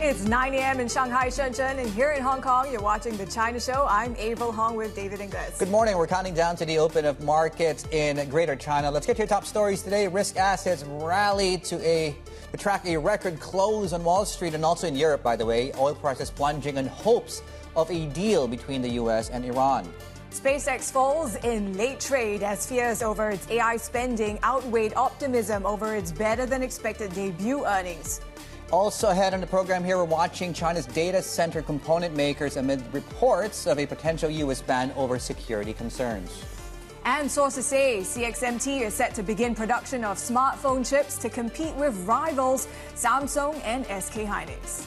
It's 9 a.m. in Shanghai, Shenzhen, and here in Hong Kong, you're watching The China Show. I'm Yvonne with David Ingles. Good morning. We're counting down to the open of markets in Greater China. Let's get to your top stories today. Risk assets rallied to track a record close on Wall Street and also in Europe, by the way. Oil prices plunging in hopes of a deal between the U.S. and Iran. SpaceX falls in late trade as fears over its AI spending outweighed optimism over its better-than-expected debut earnings. Also ahead on the program here, we're watching China's data center component makers amid reports of a potential U.S. ban over security concerns. And sources say CXMT is set to begin production of smartphone chips to compete with rivals Samsung and SK Hynix.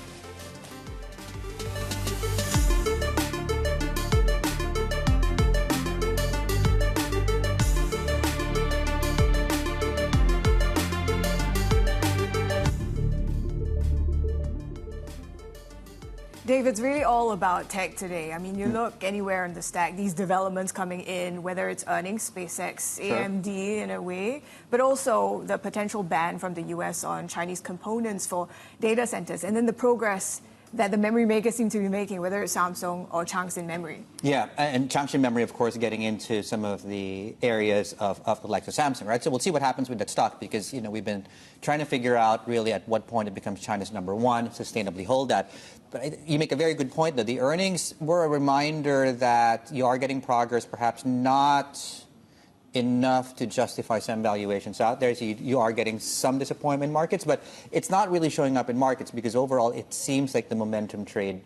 Dave, it's really all about tech today. I mean, you look anywhere in the stack, these developments coming in, whether it's earnings, SpaceX, AMD in a way, but also the potential ban from the U.S. on Chinese components for data centers, and then the progress that the memory makers seem to be making, whether it's Samsung or Changxin Memory. Yeah, and Changxin Memory, of course, getting into some of the areas of the likes of Samsung, right? So we'll see what happens with that stock because, you know, we've been trying to figure out really at what point it becomes China's #1, sustainably hold that. But you make a very good point, though. The earnings were a reminder that you are getting progress, perhaps not enough to justify some valuations out there. So you are getting some disappointment in markets, but it's not really showing up in markets because overall it seems like the momentum trade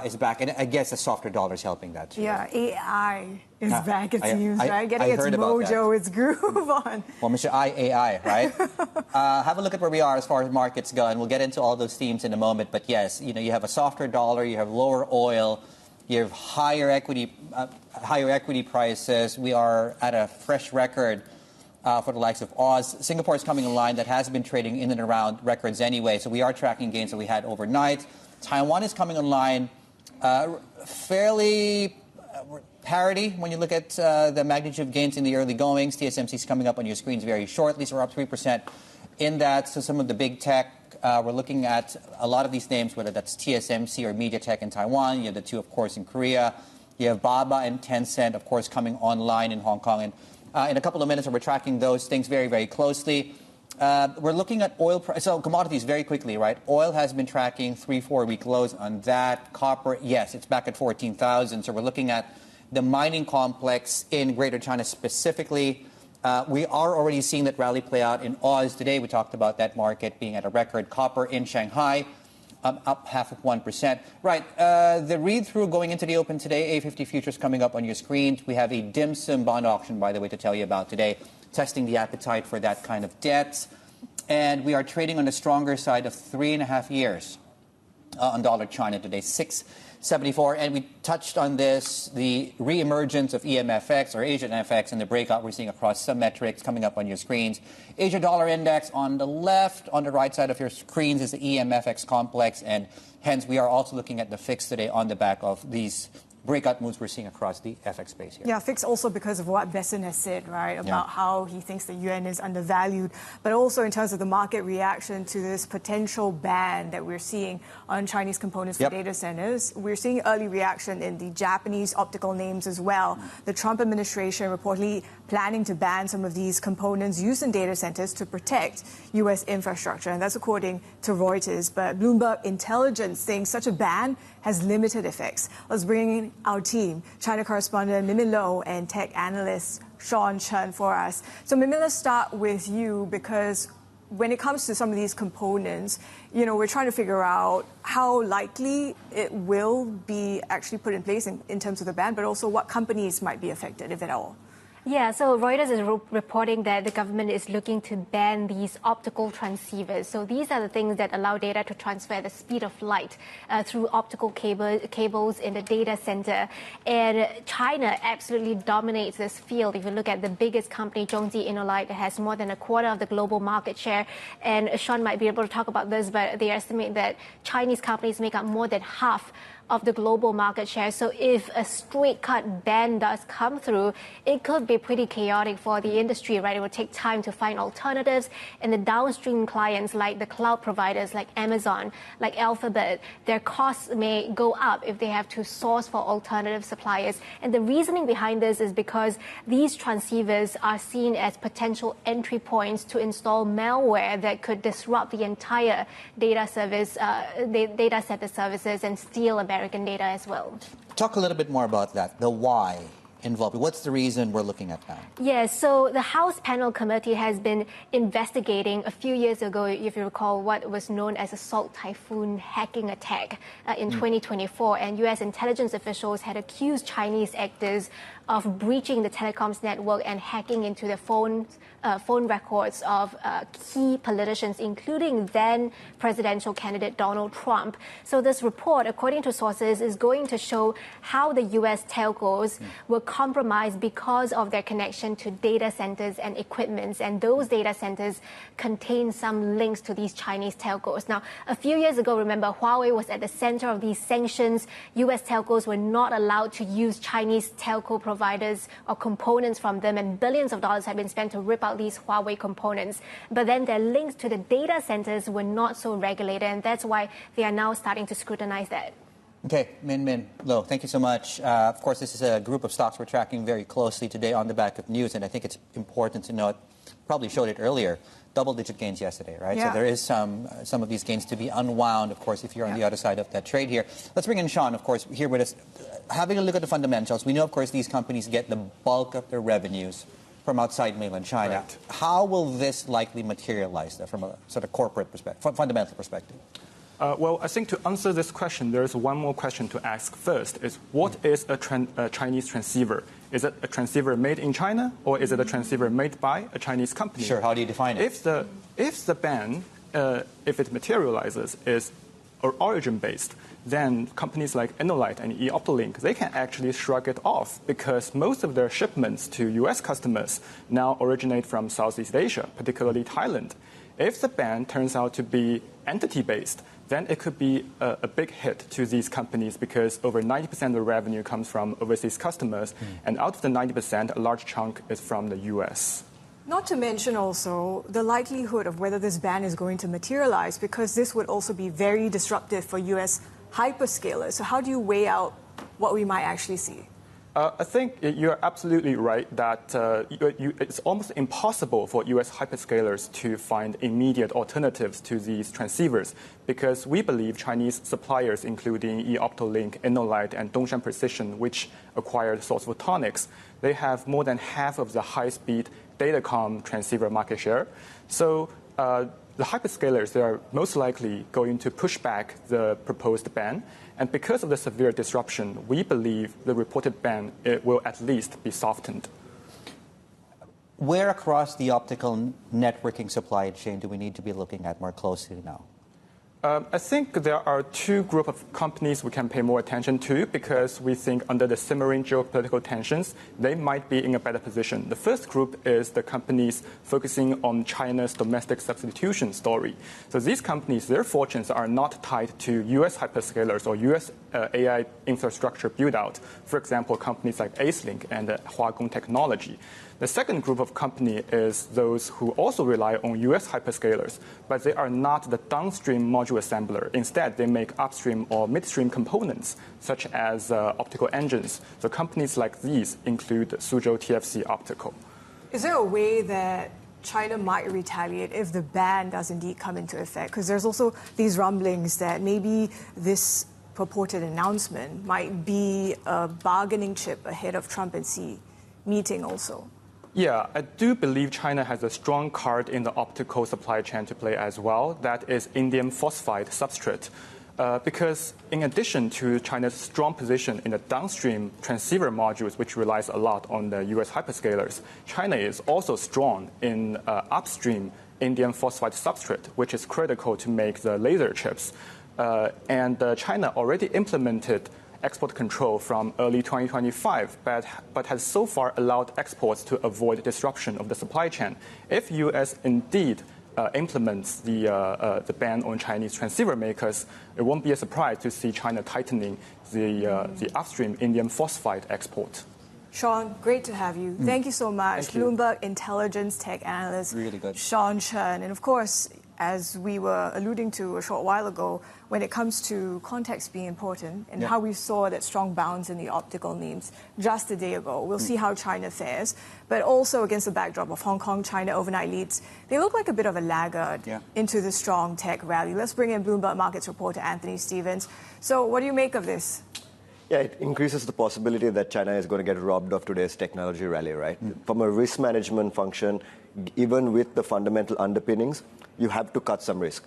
is back. And I guess a softer dollar is helping that too. Yeah, AI is back, it seems, right? Getting its mojo, its groove on. Well, Mr. AI, right? Have a look at where we are as far as markets go, and we'll get into all those themes in a moment. But yes, you know, you have a softer dollar, you have lower oil, you have higher equity prices. We are at a fresh record for the likes of Oz. Singapore is coming in line. That has been trading in and around records anyway. So we are tracking gains that we had overnight. Taiwan is coming online fairly parity when you look at the magnitude of gains in the early goings. TSMC is coming up on your screens very shortly. So we're up 3% in that. So some of the big tech. We're looking at a lot of these names, whether that's TSMC or MediaTek in Taiwan. You have the two, of course, in Korea. You have Baba and Tencent, of course, coming online in Hong Kong. And in a couple of minutes, we're tracking those things very, very closely. We're looking at oil price. So commodities very quickly, right? Oil has been tracking 3-4 week lows on that. Copper, yes, it's back at 14,000. So we're looking at the mining complex in Greater China specifically. We are already seeing that rally play out in Oz today. We talked about that market being at a record. Copper in Shanghai, up 0.5%. Right, the read-through going into the open today, A50 futures coming up on your screens. We have a dim sum bond auction, by the way, to tell you about today, testing the appetite for that kind of debt. And we are trading on the stronger side of 3.5 years on dollar China today, 6.74, and we touched on this, the re-emergence of EMFX or Asian FX and the breakout we're seeing across some metrics coming up on your screens. Asia dollar index on the left, on the right side of your screens is the EMFX complex, and hence we are also looking at the FIX today on the back of these breakout moves we're seeing across the FX space here. Yeah, FIX also because of what Besson has said, right, about how he thinks the yuan is undervalued, but also in terms of the market reaction to this potential ban that we're seeing on Chinese components for data centers. We're seeing early reaction in the Japanese optical names as well. The Trump administration reportedly planning to ban some of these components used in data centers to protect U.S. infrastructure, and that's according to Reuters. But Bloomberg intelligence thinks such a ban has limited effects. Let's bring in our team, China correspondent Mimi Low and tech analyst Sean Chen for us. So Mimi, let's start with you because when it comes to some of these components, you know, we're trying to figure out how likely it will be actually put in place in terms of the ban, but also what companies might be affected, if at all. Yeah, so Reuters is reporting that the government is looking to ban these optical transceivers. So these are the things that allow data to transfer at the speed of light through optical cables in the data center. And China absolutely dominates this field. If you look at the biggest company, Zhongji Innolight, it has more than a quarter of the global market share. And Sean might be able to talk about this, but they estimate that Chinese companies make up more than half of the global market share. So if a straight cut ban does come through, it could be pretty chaotic for the industry, right? It will take time to find alternatives, and the downstream clients like the cloud providers like Amazon, like Alphabet, their costs may go up if they have to source for alternative suppliers. And the reasoning behind this is because these transceivers are seen as potential entry points to install malware that could disrupt the entire data center services and steal American data as well. Talk a little bit more about that, the why involved. What's the reason we're looking at now? Yes, so the House Panel Committee has been investigating a few years ago, if you recall, what was known as a Salt Typhoon hacking attack in 2024. And U.S. intelligence officials had accused Chinese actors of breaching the telecoms network and hacking into the phone records of key politicians, including then presidential candidate Donald Trump. So this report, according to sources, is going to show how the U.S. telcos were compromised because of their connection to data centers and equipments. And those data centers contain some links to these Chinese telcos. Now, a few years ago, remember, Huawei was at the center of these sanctions. U.S. telcos were not allowed to use Chinese telco providers or components from them, and billions of dollars have been spent to rip out these Huawei components. But then their links to the data centers were not so regulated, and that's why they are now starting to scrutinize that. Okay, Min Lo, thank you so much. Of course, this is a group of stocks we're tracking very closely today on the back of news, and I think it's important to note, probably showed it earlier, double-digit gains yesterday, right? Yeah. So there is some of these gains to be unwound, of course, if you're on the other side of that trade here. Let's bring in Sean, of course, here with us. Having a look at the fundamentals, we know, of course, these companies get the bulk of their revenues from outside mainland China. Right. How will this likely materialize from a sort of corporate perspective, fundamental perspective? Well, I think to answer this question, there is one more question to ask first, is what is a Chinese transceiver? Is it a transceiver made in China, or is it a transceiver made by a Chinese company? Sure, how do you define it? If the ban, if it materializes, is origin-based, then companies like Innolight and Optical, they can actually shrug it off because most of their shipments to U.S. customers now originate from Southeast Asia, particularly Thailand. If the ban turns out to be entity-based, then it could be a big hit to these companies because over 90% of the revenue comes from overseas customers, and out of the 90%, a large chunk is from the U.S. Not to mention also the likelihood of whether this ban is going to materialize, because this would also be very disruptive for U.S. hyperscalers. So how do you weigh out what we might actually see? I think you're absolutely right that it's almost impossible for U.S. hyperscalers to find immediate alternatives to these transceivers because we believe Chinese suppliers, including Optical, Innolight, and Dongshan Precision, which acquired Source Photonics, they have more than half of the high-speed datacom transceiver market share. So the hyperscalers, they are most likely going to push back the proposed ban. And because of the severe disruption, we believe the reported ban will at least be softened. Where across the optical networking supply chain do we need to be looking at more closely now? I think there are two groups of companies we can pay more attention to because we think under the simmering geopolitical tensions, they might be in a better position. The first group is the companies focusing on China's domestic substitution story. So these companies, their fortunes are not tied to U.S. hyperscalers or U.S. AI infrastructure build-out. For example, companies like AceLink and Huagong Technology. The second group of company is those who also rely on U.S. hyperscalers, but they are not the downstream module assembler. Instead, they make upstream or midstream components, such as optical engines. So companies like these include Suzhou TFC Optical. Is there a way that China might retaliate if the ban does indeed come into effect? Because there's also these rumblings that maybe this purported announcement might be a bargaining chip ahead of Trump and Xi meeting also. Yeah, I do believe China has a strong card in the optical supply chain to play as well. That is indium phosphide substrate. Because in addition to China's strong position in the downstream transceiver modules, which relies a lot on the U.S. hyperscalers, China is also strong in upstream indium phosphide substrate, which is critical to make the laser chips. And China already implemented export control from early 2025, but has so far allowed exports to avoid disruption of the supply chain. If U.S. indeed implements the ban on Chinese transceiver makers, it won't be a surprise to see China tightening the upstream indium phosphide export. Sean, great to have you. Thank you so much. Thank you. Bloomberg intelligence tech analyst, Really good. Sean Chen. And of course, as we were alluding to a short while ago, when it comes to context being important and how we saw that strong bounce in the optical names just a day ago, we'll see how China fares. But also against the backdrop of Hong Kong, China overnight leads, they look like a bit of a laggard into the strong tech rally. Let's bring in Bloomberg Markets reporter Anthony Stevens. So what do you make of this? Yeah, it increases the possibility that China is going to get robbed of today's technology rally, right? From a risk management function, even with the fundamental underpinnings, you have to cut some risk.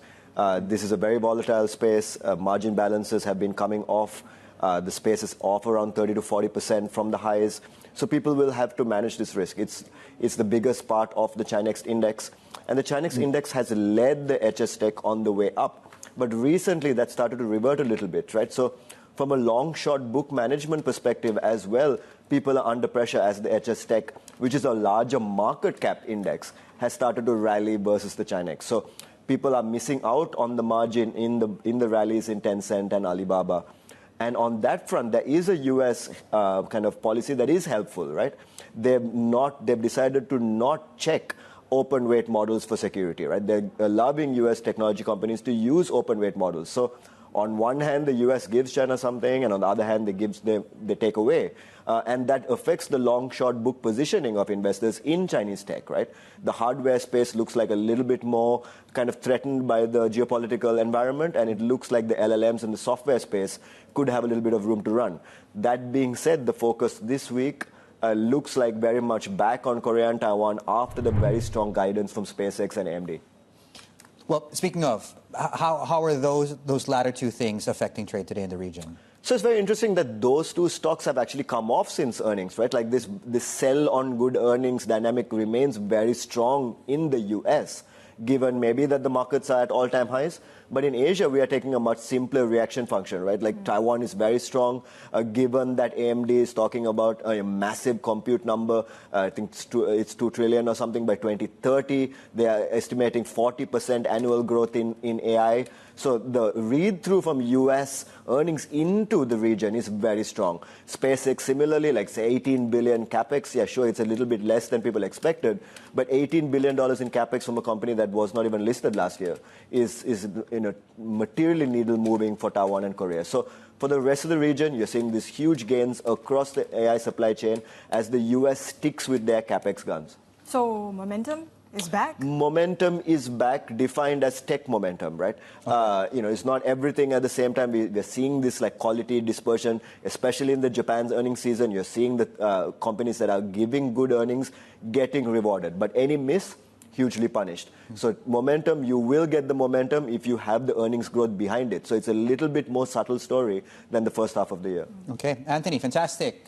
This is a very volatile space. Margin balances have been coming off. The space is off around 30 to 40% from the highs. So people will have to manage this risk. It's the biggest part of the Chinex index. And the Chinex index has led the HS Tech on the way up. But recently, that started to revert a little bit, right? So from a long-short book management perspective as well, people are under pressure as the HS Tech, which is a larger market cap index, has started to rally versus the Chinex. So people are missing out on the margin in the rallies in Tencent and Alibaba. And on that front, there is a US kind of policy that is helpful, right? They've decided to not check open weight models for security, right? They're allowing US technology companies to use open weight models. So on one hand, the US gives China something, and on the other hand, they take away. And that affects the long-short book positioning of investors in Chinese tech, right? The hardware space looks like a little bit more kind of threatened by the geopolitical environment, and it looks like the LLMs and the software space could have a little bit of room to run. That being said, the focus this week looks like very much back on Korea and Taiwan after the very strong guidance from SpaceX and AMD. Well, speaking of, how are those latter two things affecting trade today in the region? So it's very interesting that those two stocks have actually come off since earnings, right? Like this sell on good earnings dynamic remains very strong in the US, given maybe that the markets are at all-time highs. But in Asia, we are taking a much simpler reaction function, right? Like Taiwan is very strong, given that AMD is talking about a massive compute number. I think it's 2 trillion or something by 2030. They are estimating 40% annual growth in AI. So the read-through from US earnings into the region is very strong. SpaceX similarly, like say $18 billion capex. Yeah, sure, it's a little bit less than people expected, but $18 billion in capex from a company that was not even listed last year is materially needle moving for Taiwan and Korea. So for the rest of the region, you're seeing these huge gains across the AI supply chain as the US sticks with their capex guns. So momentum is back? Momentum is back, defined as tech momentum, right? Okay. It's not everything at the same time. We're seeing this like quality dispersion, especially in the Japan's earnings season. You're seeing the companies that are giving good earnings getting rewarded. But any miss, hugely punished. So momentum, you will get the momentum if you have the earnings growth behind it. So it's a little bit more subtle story than the first half of the year. Okay, Anthony, fantastic.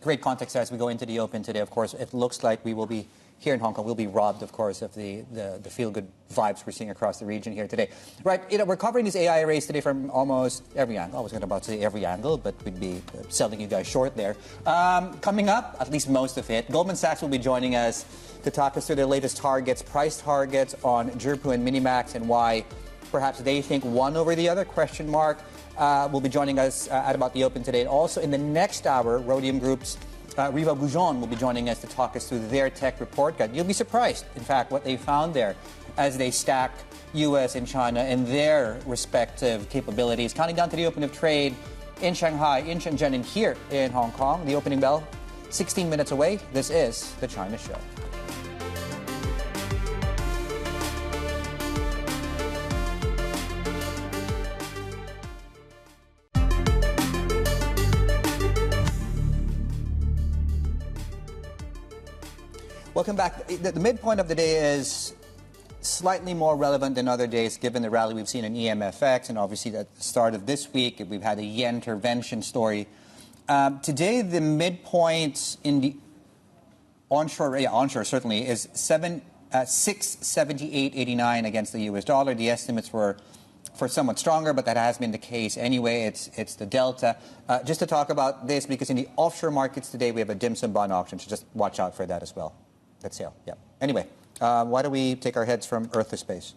Great context as we go into the open today. Of course, it looks like we will be here in Hong Kong, we'll be robbed, of course, of the feel-good vibes we're seeing across the region here today. Right, we're covering this AI race today from almost every angle. I was about to say every angle, but we'd be selling you guys short there. Coming up, at least most of it, Goldman Sachs will be joining us to talk us through their latest price targets on Zhipu and MiniMax and why perhaps they think one over the other, question mark. Will be joining us at about the open today. And also in the next hour, Rhodium Group's Reva Goujon will be joining us to talk us through their tech report card. You'll be surprised, in fact, what they found there as they stack U.S. and China and their respective capabilities. Counting down to the open of trade in Shanghai, in Shenzhen, and here in Hong Kong. The opening bell, 16 minutes away. This is The China Show. Welcome back. The midpoint of the day is slightly more relevant than other days, given the rally we've seen in EMFX, and obviously at the start of this week, we've had a yen intervention story. Today, the midpoint in the onshore certainly, is 678.89 against the US dollar. The estimates were for somewhat stronger, but that has been the case anyway. It's the delta. Just to talk about this, because in the offshore markets today, we have a dim sum bond auction, so just watch out for that as well. That sale, yeah. Anyway, Why don't we take our heads from Earth to space?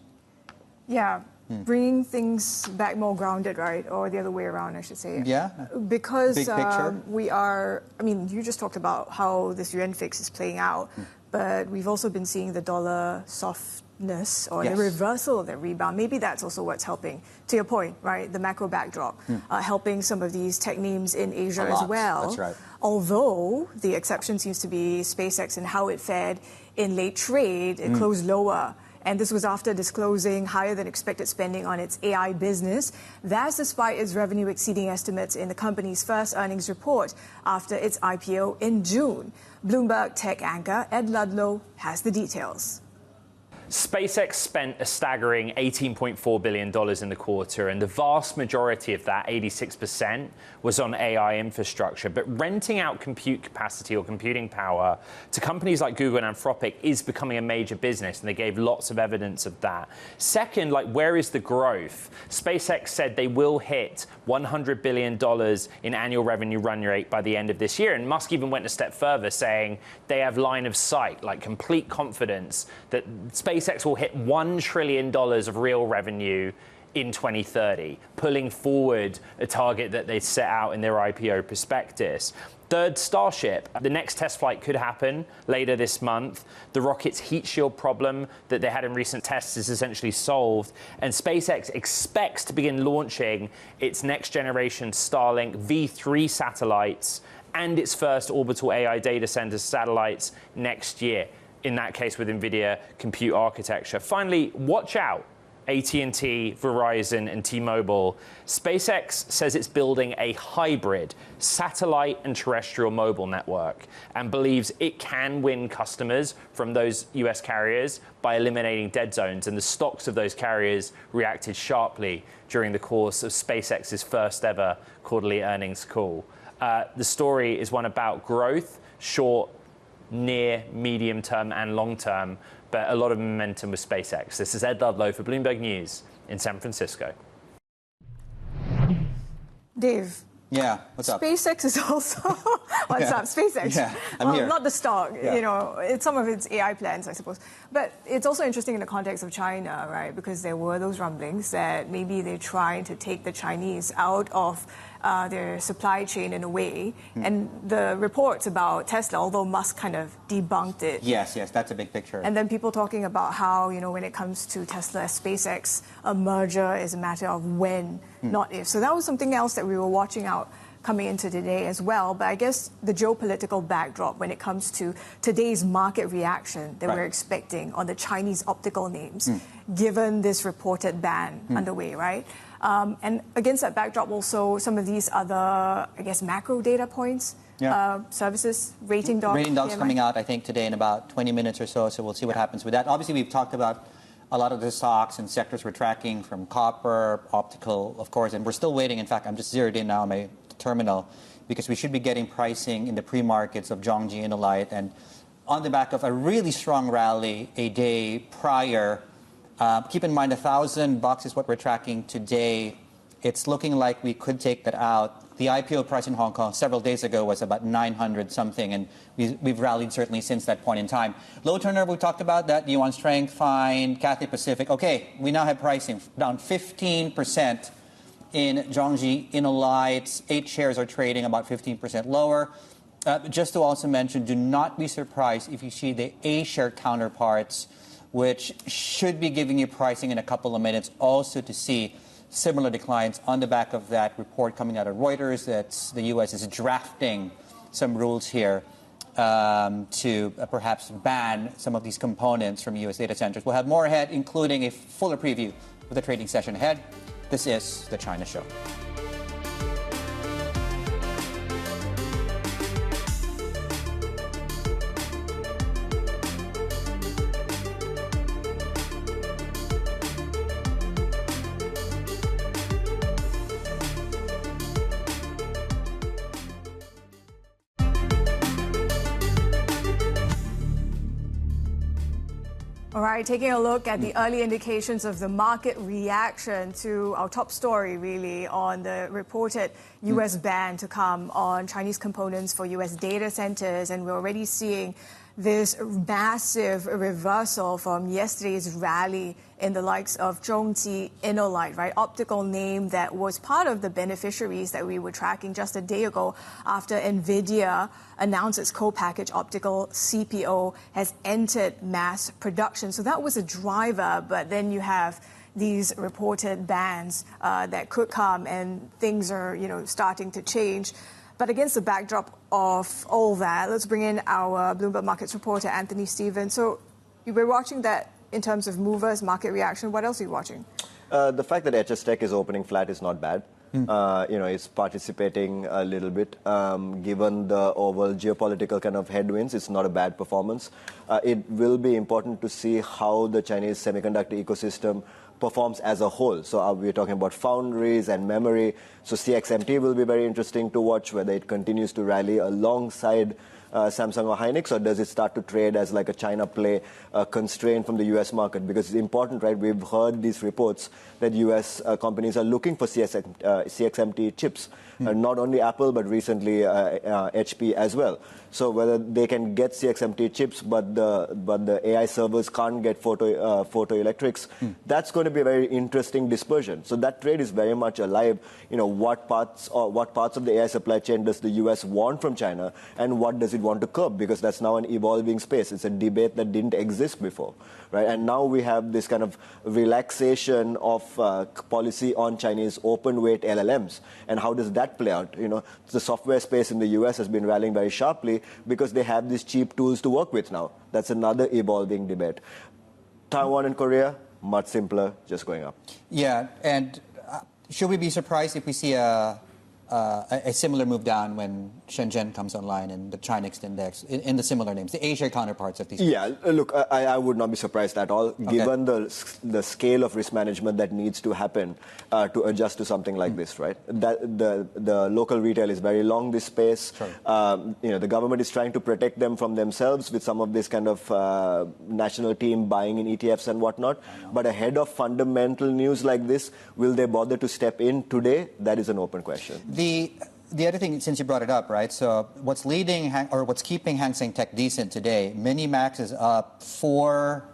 Yeah. Bringing things back more grounded, right? Or the other way around, I should say. Yeah. Because big picture. we are, I mean, you just talked about how this yuan fix is playing out, but we've also been seeing the dollar softness or the reversal of the rebound. Maybe that's also what's helping, to your point, right? The macro backdrop, helping some of these tech names in Asia as well. That's right. Although the exception seems to be SpaceX and how it fared in late trade, it closed lower. And this was after disclosing higher than expected spending on its AI business. That's despite its revenue exceeding estimates in the company's first earnings report after its IPO in June. Bloomberg tech anchor Ed Ludlow has the details. SpaceX spent a staggering $18.4 billion in the quarter, and the vast majority of that, 86%, was on AI infrastructure. But renting out compute capacity or computing power to companies like Google and Anthropic is becoming a major business, and they gave lots of evidence of that. Second, where is the growth? SpaceX said they will hit $100 billion in annual revenue run rate by the end of this year, and Musk even went a step further, saying they have line of sight, complete confidence that SpaceX will hit $1 trillion of real revenue in 2030, pulling forward a target that they set out in their IPO prospectus. Third, Starship. The next test flight could happen later this month. The rocket's heat shield problem that they had in recent tests is essentially solved, and SpaceX expects to begin launching its next generation Starlink V3 satellites and its first orbital AI data center satellites next year, in that case with NVIDIA compute architecture. Finally, watch out, AT&T, Verizon, and T-Mobile. SpaceX says it's building a hybrid satellite and terrestrial mobile network and believes it can win customers from those US carriers by eliminating dead zones. And the stocks of those carriers reacted sharply during the course of SpaceX's first ever quarterly earnings call. The story is one about growth, short, near, medium term and long term, but a lot of momentum with SpaceX. This is Ed Ludlow for Bloomberg News in San Francisco. Dave. Yeah, what's up? SpaceX is also what's up? SpaceX. Yeah, I'm here. Not the stock. Yeah. It's some of its AI plans, I suppose. But it's also interesting in the context of China, right? Because there were those rumblings that maybe they're trying to take the Chinese out of their supply chain in a way. And the reports about Tesla, although Musk kind of debunked it. Yes, that's a big picture. And then people talking about how, when it comes to Tesla, SpaceX, a merger is a matter of when, not if. So that was something else that we were watching out coming into today as well. But I guess the geopolitical backdrop when it comes to today's market reaction that we're expecting on the Chinese optical names, given this reported ban underway, right? And against that backdrop, also some of these other, I guess, macro data points, services, RatingDog. RatingDog's coming out, I think, today in about 20 minutes or so, so we'll see what happens with that. Obviously, we've talked about a lot of the stocks and sectors we're tracking, from copper, optical, of course, and we're still waiting. In fact, I'm just zeroed in now on my terminal because we should be getting pricing in the pre-markets of Zhongji Innolight, and on the back of a really strong rally a day prior. Keep in mind, $1,000 is what we're tracking today. It's looking like we could take that out. The IPO price in Hong Kong several days ago was about 900 something, and we've rallied certainly since that point in time. Low turnover, we talked about that. Yuan strength, fine. Cathay Pacific. Okay, we now have pricing down 15% in Zhongji Innolight. 8 shares are trading about 15% lower. Just to also mention, do not be surprised if you see the A-share counterparts, which should be giving you pricing in a couple of minutes, also to see similar declines on the back of that report coming out of Reuters that the U.S. is drafting some rules here to perhaps ban some of these components from U.S. data centers. We'll have more ahead, including a fuller preview of the trading session ahead. This is The China Show. All right, taking a look at the early indications of the market reaction to our top story, really, on the reported U.S. ban to come on Chinese components for U.S. data centers. And we're already seeing this massive reversal from yesterday's rally in the likes of Zhongji Innolight, right? Optical name that was part of the beneficiaries that we were tracking just a day ago after NVIDIA announced its co-packaged optical CPO has entered mass production. So that was a driver, but then you have these reported bans that could come, and things are, starting to change. But against the backdrop of all that, let's bring in our Bloomberg Markets reporter, Anthony Stevens. So you were watching that in terms of movers, market reaction. What else are you watching? The fact that HS Tech is opening flat is not bad. It's participating a little bit. Given the overall geopolitical kind of headwinds, it's not a bad performance. It will be important to see how the Chinese semiconductor ecosystem performs as a whole. So we're talking about foundries and memory. So CXMT will be very interesting to watch, whether it continues to rally alongside Samsung or Hynix, or does it start to trade as like a China play constrained from the US market? Because it's important, right? We've heard these reports that US companies are looking for CXMT chips. Not only Apple, but recently HP as well. So whether they can get CXMT chips, but the AI servers can't get photoelectrics, that's going to be a very interesting dispersion. So that trade is very much alive. What parts of the AI supply chain does the US want from China, and what does it want to curb? Because that's now an evolving space. It's a debate that didn't exist before, right? And now we have this kind of relaxation of policy on Chinese open weight LLMs, and how does that play out? The software space in the US has been rallying very sharply because they have these cheap tools to work with now. That's another evolving debate. Taiwan and Korea, much simpler, just going up. Yeah, and should we be surprised if we see a similar move down when Shenzhen comes online and the China Next Index in the similar names, the Asia counterparts of these? Yeah, look, I would not be surprised at all, given the scale of risk management that needs to happen to adjust to something like this, right? The local retail is very long this space. Sure. The government is trying to protect them from themselves with some of this kind of national team buying in ETFs and whatnot. But ahead of fundamental news like this, will they bother to step in today? That is an open question. The other thing, since you brought it up, right? So what's keeping Hang Seng Tech decent today? MiniMax is up 4,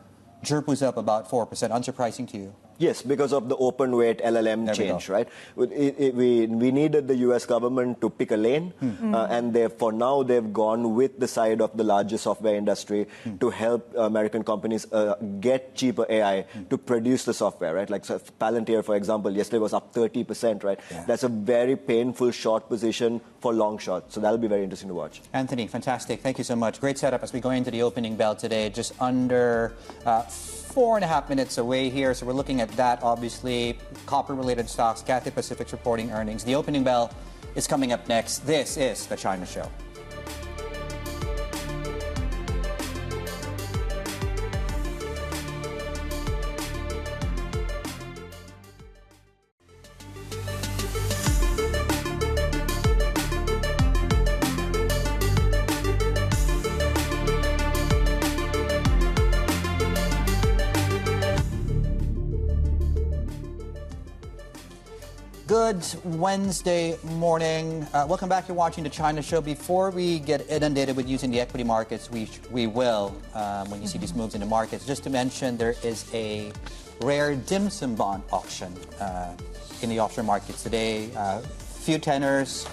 Zhipu's up about 4%. Unsurprising to you? Yes, because of the open weight LLM change, right? We needed the US government to pick a lane, and for now they've gone with the side of the largest software industry to help American companies get cheaper AI to produce the software, right? Like so Palantir, for example, yesterday was up 30%, right? Yeah. That's a very painful short position for long short. So that'll be very interesting to watch. Anthony, fantastic. Thank you so much. Great setup as we go into the opening bell today, just under 4.5 minutes away here. So we're looking at that, obviously. Copper-related stocks, Cathay Pacific's reporting earnings. The opening bell is coming up next. This is The China Show. Good Wednesday morning. Welcome back. You're watching The China Show. Before we get inundated with using the equity markets, we will, when you see these moves in the markets, just to mention there is a rare dim sum bond auction in the offshore markets today. Few tenors,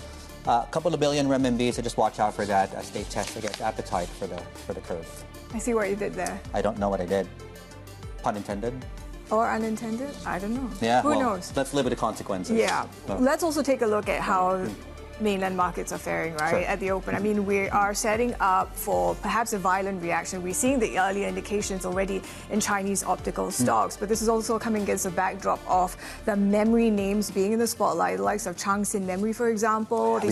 a couple of billion renminbi, so just watch out for that as they test, I guess, appetite for the curve. I see what you did there. I don't know what I did. Pun intended. Or unintended? I don't know. Yeah, Who knows? Let's live with the consequences. Yeah. Let's also take a look at how mainland markets are faring, right, sure. at the open. I mean, we are setting up for perhaps a violent reaction. We're seeing the earlier indications already in Chinese optical stocks, but this is also coming against the backdrop of the memory names being in the spotlight, the likes of Changxin Memory, for example. They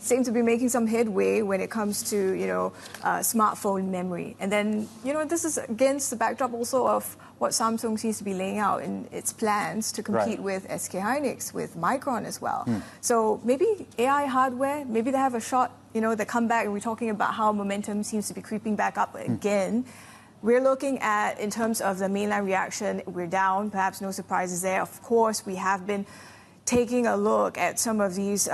seem to be making some headway when it comes to, smartphone memory. And then, this is against the backdrop also of what Samsung seems to be laying out in its plans to compete with SK Hynix, with Micron as well. So maybe AI hardware, maybe they have a shot, they come back, and we're talking about how momentum seems to be creeping back up again. We're looking at, in terms of the mainland reaction, we're down, perhaps no surprises there. Of course, we have been taking a look at some of these,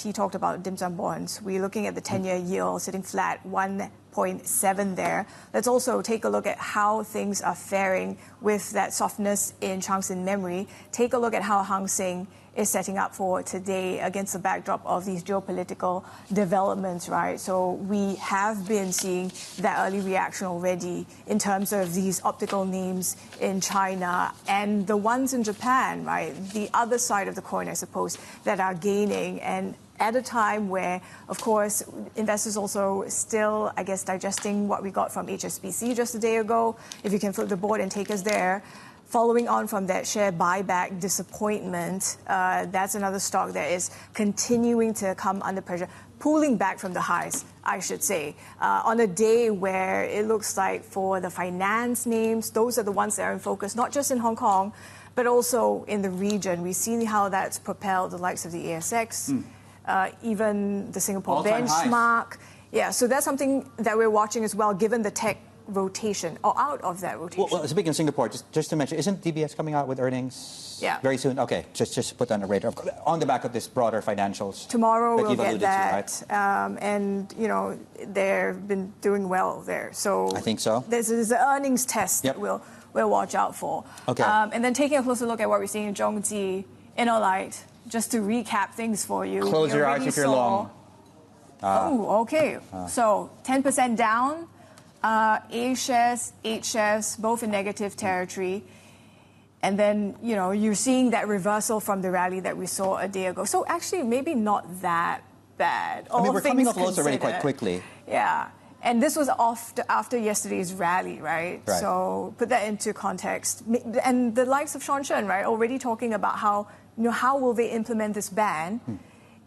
he talked about dim sum bonds. We're looking at the 10-year yield sitting flat, 1.7 there. Let's also take a look at how things are faring with that softness in Changxin memory. Take a look at how Hang Seng is setting up for today against the backdrop of these geopolitical developments, right? So we have been seeing that early reaction already in terms of these optical names in China and the ones in Japan, right? The other side of the coin, I suppose, that are gaining. And at a time where, of course, investors also still, I guess, digesting what we got from HSBC just a day ago. If you can flip the board and take us there. Following on from that share buyback disappointment, that's another stock that is continuing to come under pressure, pulling back from the highs, I should say, on a day where it looks like for the finance names, those are the ones that are in focus, not just in Hong Kong, but also in the region. We've seen how that's propelled the likes of the ASX, even the Singapore all-time benchmark. highs. Yeah, so that's something that we're watching as well, given the tech rotation or out of that rotation. Well, speaking of Singapore, just to mention, isn't DBS coming out with earnings very soon? Okay, just put that on the radar. On the back of this broader financials. Tomorrow we'll you've get alluded that. to, right? And, they've been doing well there. So I think so. There's an earnings test that we'll watch out for. Okay. And then taking a closer look at what we're seeing in Zhongji Innolight, just to recap things for you. Close your eyes if you're long. Okay. So 10% down. A shares, H shares, both in negative territory. And then, you're seeing that reversal from the rally that we saw a day ago. So actually, maybe not that bad. We're coming off lows already quite quickly. Yeah. And this was after yesterday's rally, right? So put that into context. And the likes of Sean Shen, right, already talking about how will they implement this ban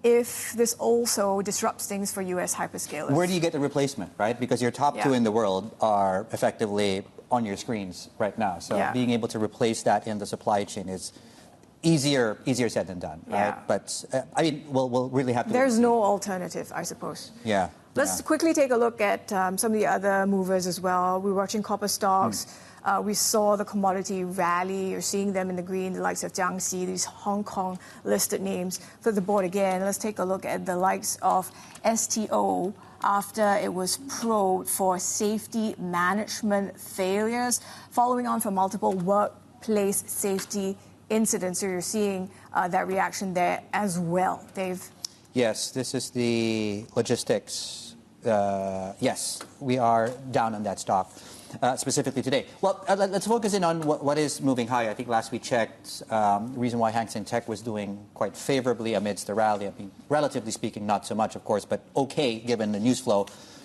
if this also disrupts things for U.S. hyperscalers. Where do you get the replacement, right? Because your top two in the world are effectively on your screens right now. So being able to replace that in the supply chain is easier said than done, right? But, we'll really have to... There's no alternative, I suppose. Yeah. Let's quickly take a look at some of the other movers as well. We're watching copper stocks. We saw the commodity rally. You're seeing them in the green, the likes of Jiangxi, these Hong Kong listed names. Flip the board again. Let's take a look at the likes of STO after it was probed for safety management failures, following on from multiple workplace safety incidents. So you're seeing that reaction there as well. Dave? Yes, this is the logistics. Yes, we are down on that stock. Specifically today. Well, let's focus in on what is moving higher. I think last we checked, the reason why Hang Seng Tech was doing quite favorably amidst the rally, relatively speaking, not so much, of course, but okay, given the news flow,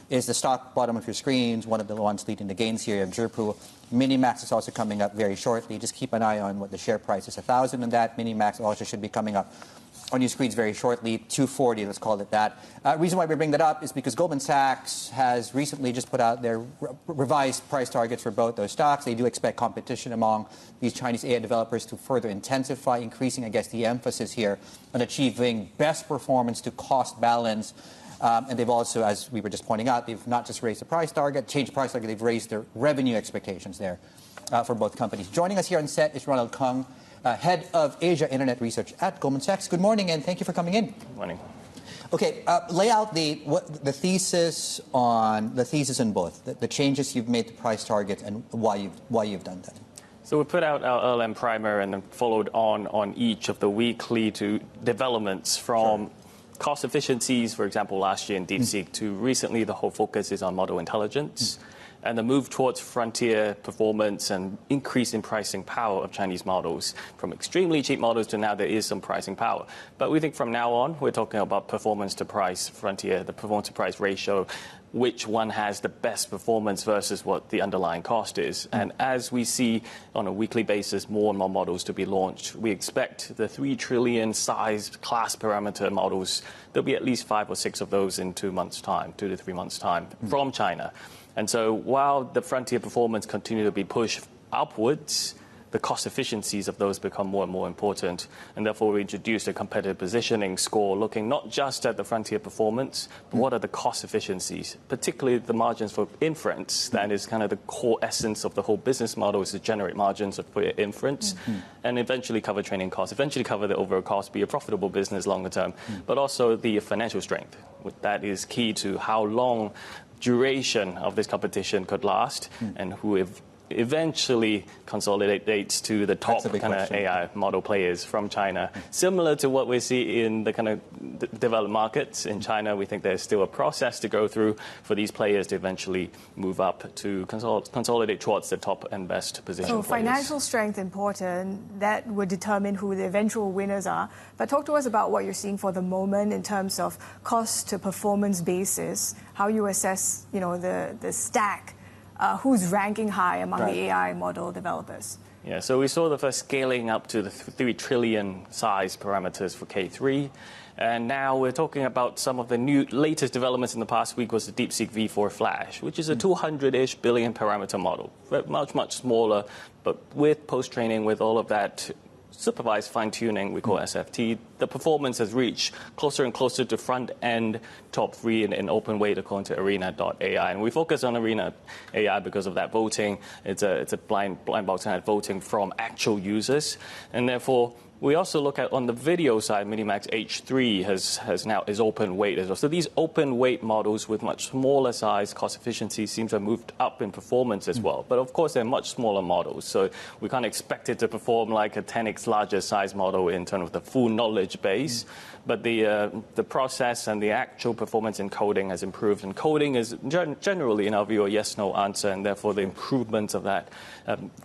is the stock bottom of your screens, one of the ones leading the gains here of Zhipu. MiniMax is also coming up very shortly. Just keep an eye on what the share price is. 1,000 on that. MiniMax also should be coming up on your screens very shortly, 240, let's call it that. Reason why we bring that up is because Goldman Sachs has recently just put out their revised price targets for both those stocks. They do expect competition among these Chinese AI developers to further intensify, increasing, I guess, the emphasis here on achieving best performance to cost balance. And they've also, as we were just pointing out, they've not just raised the price target, changed the price target, they've raised their revenue expectations there for both companies. Joining us here on set is Ronald Keung, Head of Asia Internet Research at Goldman Sachs. Good morning, and thank you for coming in. Good morning. Okay, lay out the thesis on both the changes you've made to price targets and why you've done that. So we put out our LM primer and then followed on each of the weekly developments from cost efficiencies, for example, last year in DeepSeek, to recently the whole focus is on model intelligence. And the move towards frontier performance and increase in pricing power of Chinese models, from extremely cheap models to now there is some pricing power. But we think from now on, we're talking about performance to price frontier, the performance to price ratio, which one has the best performance versus what the underlying cost is. And as we see on a weekly basis more and more models to be launched, we expect the 3 trillion size class parameter models, there'll be at least 5 or 6 of those in 2 months' time, 2 to 3 months' time from China. And so while the frontier performance continue to be pushed upwards, the cost efficiencies of those become more and more important. And therefore, we introduced a competitive positioning score looking not just at the frontier performance, but what are the cost efficiencies, particularly the margins for inference. That is kind of the core essence of the whole business model, is to generate margins for inference and eventually cover training costs, eventually cover the overall cost, be a profitable business longer term, but also the financial strength. That is key to how long duration of this competition could last and who eventually consolidates to the top kind of AI model players from China. Similar to what we see in the kind of developed markets in China, we think there's still a process to go through for these players to eventually move up to consolidate towards the top and best position. So financial strength important, that would determine who the eventual winners are. But talk to us about what you're seeing for the moment in terms of cost to performance basis, how you assess, the stack. Who's ranking high among the AI model developers? Yeah, so we saw the first scaling up to the 3 trillion size parameters for K3. And now we're talking about some of the latest developments in the past week was the DeepSeek V4 Flash, which is a 200-ish billion parameter model. Much, much smaller, but with post-training, with all of that supervised fine-tuning, we call SFT, the performance has reached closer and closer to front-end top 3 in open weight according to arena.ai. And we focus on arena.ai because of that voting. It's a blind box voting from actual users. And therefore, we also look at on the video side, MiniMax H3 is open weight as well. So these open weight models with much smaller size, cost efficiency seems to have moved up in performance as well. But of course, they're much smaller models. So we can't expect it to perform like a 10x larger size model in terms of the full knowledge base. But the process and the actual performance in coding has improved. And coding is generally, in our view, a yes-no answer. And therefore, the improvements of that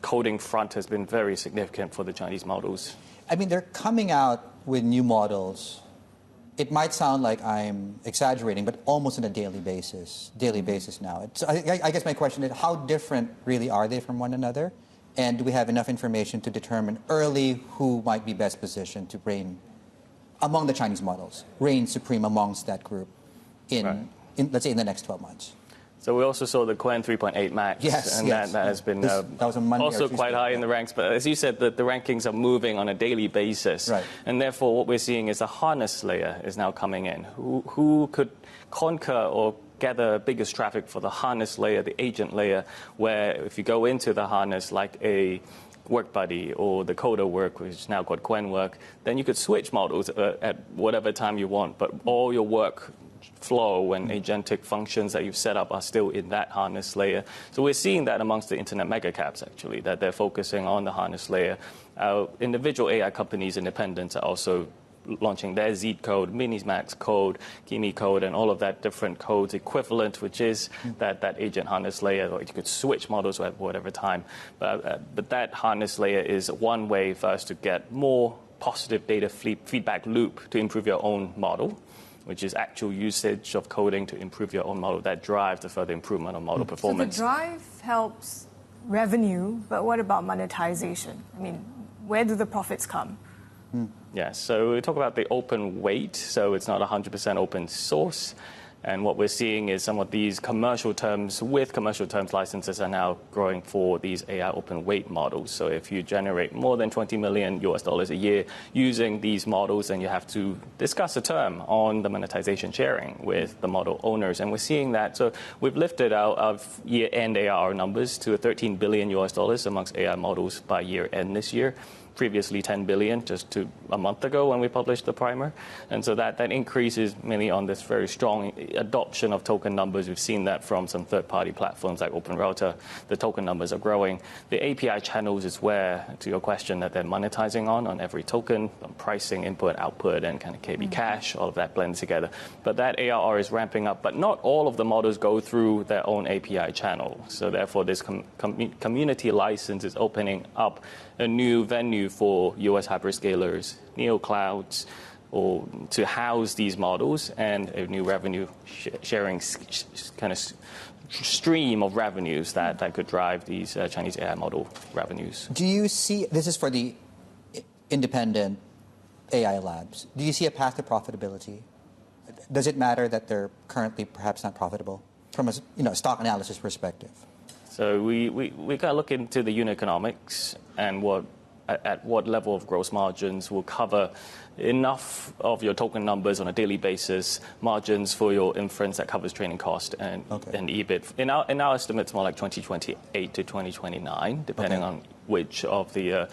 coding front has been very significant for the Chinese models. I mean, they're coming out with new models. It might sound like I'm exaggerating, but almost on a daily basis now. I guess my question is, how different really are they from one another? And do we have enough information to determine early who might be best positioned to reign among the Chinese models, reign supreme amongst that group in let's say, in the next 12 months? So we also saw the Quen 3.8 Max, that has been that was on Monday also quite high in the ranks. But as you said, the rankings are moving on a daily basis. Right. And therefore, what we're seeing is the harness layer is now coming in. Who could conquer or gather biggest traffic for the harness layer, the agent layer, where if you go into the harness like a Work Buddy or the Coder work, which is now called Quen work, then you could switch models at whatever time you want. But all your work flow and agentic functions that you've set up are still in that harness layer. So we're seeing that amongst the internet mega caps, actually, that they're focusing on the harness layer. Individual AI companies, independents, are also launching their Z code, MiniMax code, Kimi code, and all of that different codes equivalent, which is that agent harness layer. Or you could switch models at whatever time. But that harness layer is one way for us to get more positive data feedback loop to improve your own model, which is actual usage of coding to improve your own model. That drives the further improvement of model performance. So the drive helps revenue, but what about monetization? I mean, where do the profits come? Yeah, so we talk about the open weight, so it's not 100% open source. And what we're seeing is some of these commercial terms licenses are now growing for these AI open weight models. So if you generate more than $20 million a year using these models, then you have to discuss a term on the monetization sharing with the model owners. And we're seeing that. So we've lifted our year-end ARR numbers to $13 billion amongst AI models by year-end this year. Previously 10 billion just a month ago when we published the primer. And so that increase is mainly on this very strong adoption of token numbers. We've seen that from some third-party platforms like OpenRouter. The token numbers are growing. The API channels is where, to your question, that they're monetizing on every token, on pricing, input, output, and kind of KB cash, all of that blends together. But that ARR is ramping up. But not all of the models go through their own API channel. So therefore, this community license is opening up a new venue for US hyperscalers, neoclouds, or to house these models, and a new revenue sharing kind of stream of revenues that could drive these Chinese AI model revenues. Do you see, this is for the independent AI labs, do you see a path to profitability? Does it matter that they're currently perhaps not profitable from a stock analysis perspective? So we got to look into the unit economics and at what level of gross margins will cover enough of your token numbers on a daily basis, margins for your inference that covers training cost and EBIT. In our estimates, more like 2028 to 2029, depending on which of the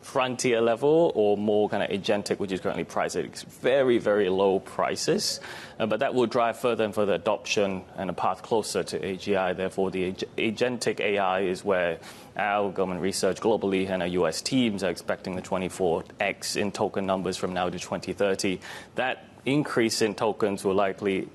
frontier level or more kind of agentic, which is currently priced at very, very low prices. But that will drive further and further adoption and a path closer to AGI. Therefore, the agentic AI is where our government research globally and our US teams are expecting the 24x in token numbers from now to 2030. That increase in tokens will likely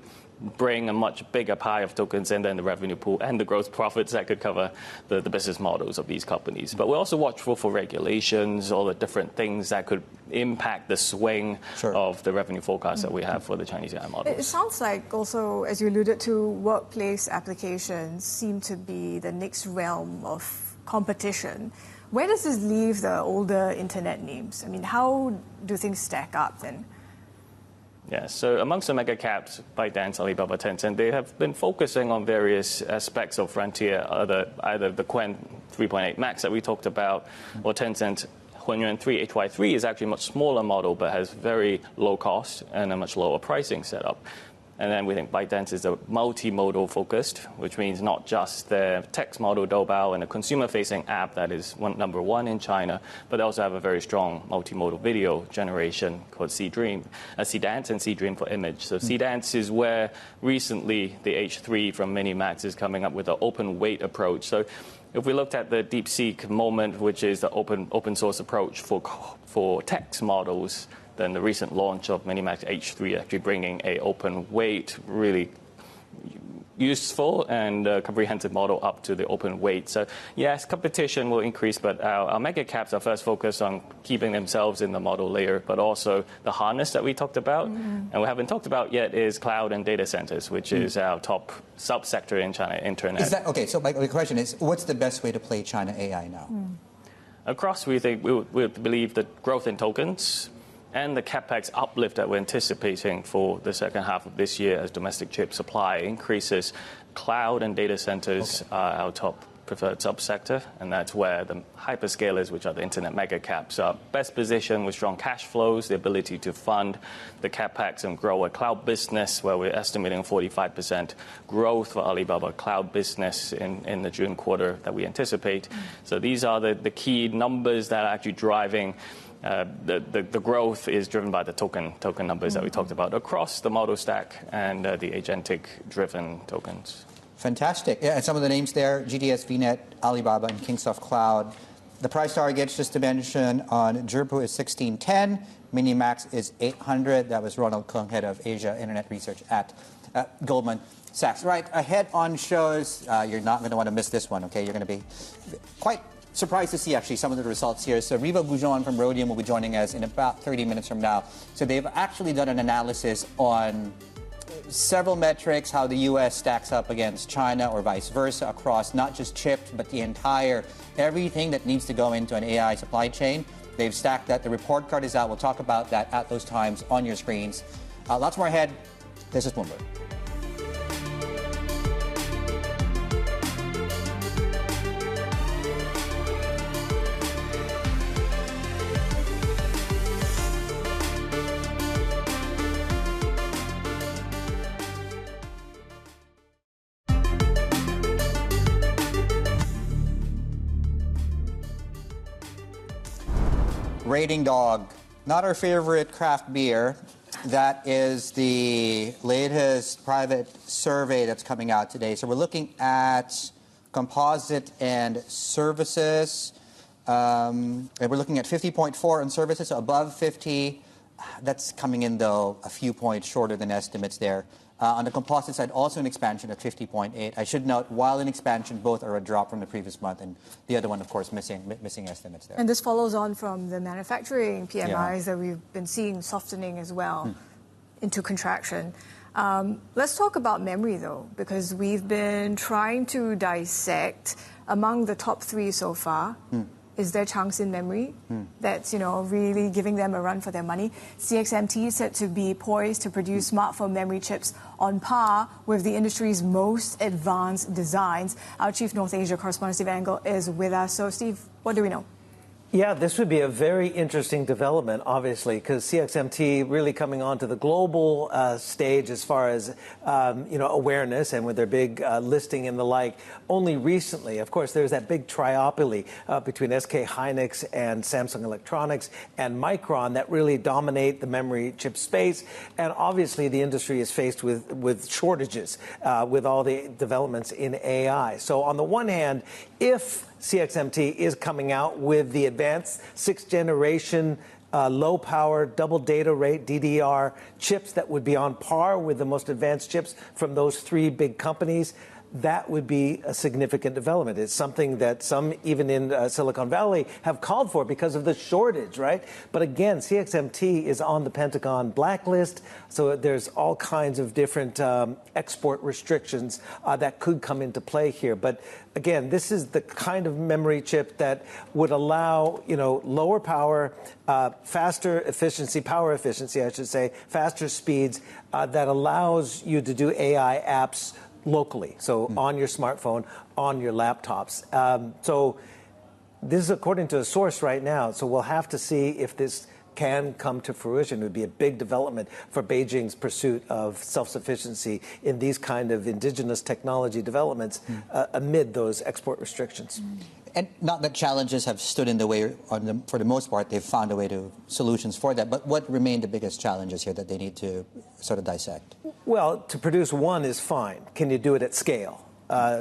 bring a much bigger pie of tokens and then the revenue pool and the gross profits that could cover the business models of these companies. But we're also watchful for regulations, all the different things that could impact the swing of the revenue forecast that we have for the Chinese AI models. It sounds like also, as you alluded to, workplace applications seem to be the next realm of competition. Where does this leave the older internet names? I mean, how do things stack up then? Yeah, so amongst the mega caps, ByteDance, Alibaba, Tencent, they have been focusing on various aspects of frontier, either the Quen 3.8 Max that we talked about, or Tencent Hunyuan 3 HY3 is actually a much smaller model, but has very low cost and a much lower pricing setup. And then we think ByteDance is a multimodal focused, which means not just the text model Doubao and a consumer-facing app that is number one in China, but they also have a very strong multimodal video generation called Cdance and Cdream for image. So Cdance is where recently the H3 from MiniMax is coming up with an open weight approach. So if we looked at the DeepSeek moment, which is the open source approach for text models, then the recent launch of MiniMax H3 actually bringing a open weight, really useful and comprehensive model up to the open weight. So yes, competition will increase, but our mega caps are first focused on keeping themselves in the model layer, but also the harness that we talked about. And we haven't talked about yet is cloud and data centers, which is our top subsector in China internet. Is that, okay, so my question is, what's the best way to play China AI now? Across, we believe that growth in tokens and the capex uplift that we're anticipating for the second half of this year as domestic chip supply increases, cloud and data centers are our top preferred subsector, and that's where the hyperscalers, which are the internet mega caps, are best positioned with strong cash flows, the ability to fund the capex and grow a cloud business, where we're estimating 45% growth for Alibaba cloud business in the June quarter that we anticipate. So these are the key numbers that are actually driving. The growth is driven by the token numbers that we talked about across the model stack and the agentic-driven tokens. Fantastic. Yeah, and some of the names there, GDS, VNet, Alibaba, and Kingsoft Cloud. The price targets, just to mention, on Zhipu is 1610. MiniMax is 800. That was Ronald, Keung, head of Asia Internet Research at Goldman Sachs. Right, ahead on shows, you're not going to want to miss this one, okay? You're going to be quite surprised to see, actually, some of the results here. So Reva Goujon from Rhodium will be joining us in about 30 minutes from now. So they've actually done an analysis on several metrics, how the U.S. stacks up against China or vice versa across not just chips, but the entire, everything that needs to go into an AI supply chain. They've stacked that. The report card is out. We'll talk about that at those times on your screens. Lots more ahead. This is Bloomberg. RatingDog, not our favorite craft beer. That is the latest private survey that's coming out today. So we're looking at composite and services. And we're looking at 50.4 on services, so above 50. That's coming in, though, a few points shorter than estimates there. On the composite side, also an expansion at 50.8. I should note, while in expansion, both are a drop from the previous month, and the other one, of course, missing estimates there. And this follows on from the manufacturing PMIs that we've been seeing softening as well into contraction. Let's talk about memory, though, because we've been trying to dissect among the top three so far. is their Changsin memory that's, really giving them a run for their money. CXMT is said to be poised to produce smartphone memory chips on par with the industry's most advanced designs. Our Chief North Asia correspondent, Steve Engel, is with us. So, Steve, what do we know? Yeah, this would be a very interesting development, obviously, because CXMT really coming onto the global stage as far as, awareness and with their big listing and the like, only recently. Of course, there's that big triopoly between SK Hynix and Samsung Electronics and Micron that really dominate the memory chip space. And obviously, the industry is faced with shortages with all the developments in AI. So on the one hand, if CXMT is coming out with the advanced 6th generation low power, double data rate, DDR chips that would be on par with the most advanced chips from those 3 big companies. That would be a significant development. It's something that some, even in Silicon Valley, have called for because of the shortage, right? But again, CXMT is on the Pentagon blacklist, so there's all kinds of different export restrictions that could come into play here. But again, this is the kind of memory chip that would allow, lower power, faster efficiency, power efficiency, I should say, faster speeds that allows you to do AI apps locally, so on your smartphone, on your laptops. So this is according to a source right now, so we'll have to see if this can come to fruition. It would be a big development for Beijing's pursuit of self-sufficiency in these kind of indigenous technology developments amid those export restrictions. And not that challenges have stood in the way for the most part. They've found a way to solutions for that. But what remain the biggest challenges here that they need to sort of dissect? Well, to produce one is fine. Can you do it at scale?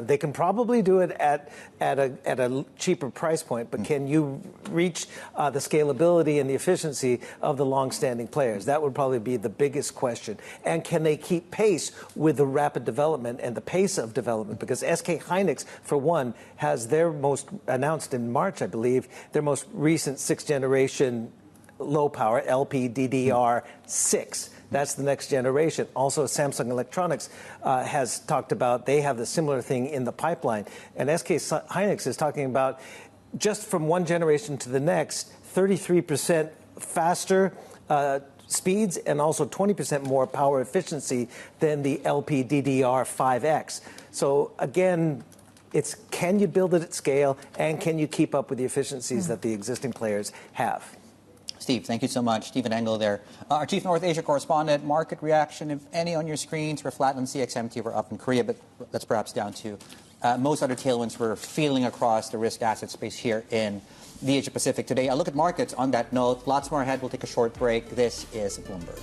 They can probably do it at a cheaper price point, but can you reach the scalability and the efficiency of the long-standing players? That would probably be the biggest question. And can they keep pace with the rapid development and the pace of development? Because SK Hynix, for one, has their most announced in March, I believe, their most recent 6th generation low power LPDDR6. That's the next generation. Also, Samsung Electronics has talked about they have the similar thing in the pipeline. And SK Hynix is talking about just from one generation to the next, 33% faster speeds and also 20% more power efficiency than the LPDDR5X. So again, it's can you build it at scale and can you keep up with the efficiencies that the existing players have? Steve, thank you so much. Stephen Engel there. Our Chief North Asia correspondent, market reaction, if any, on your screens. We're flat on CXMT, we're up in Korea, but that's perhaps down to most other tailwinds we're feeling across the risk asset space here in the Asia Pacific today. I'll look at markets on that note. Lots more ahead. We'll take a short break. This is Bloomberg.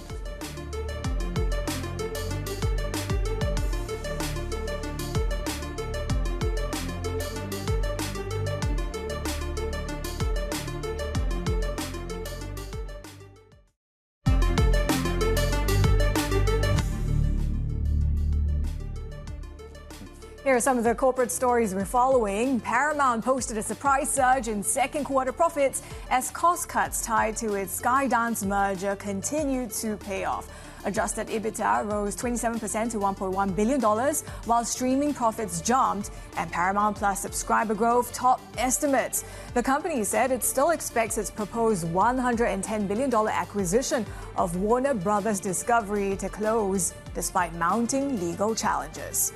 Here are some of the corporate stories we're following. Paramount posted a surprise surge in second quarter profits as cost cuts tied to its Skydance merger continued to pay off. Adjusted EBITDA rose 27% to $1.1 billion, while streaming profits jumped and Paramount Plus subscriber growth topped estimates. The company said it still expects its proposed $110 billion acquisition of Warner Brothers Discovery to close, despite mounting legal challenges.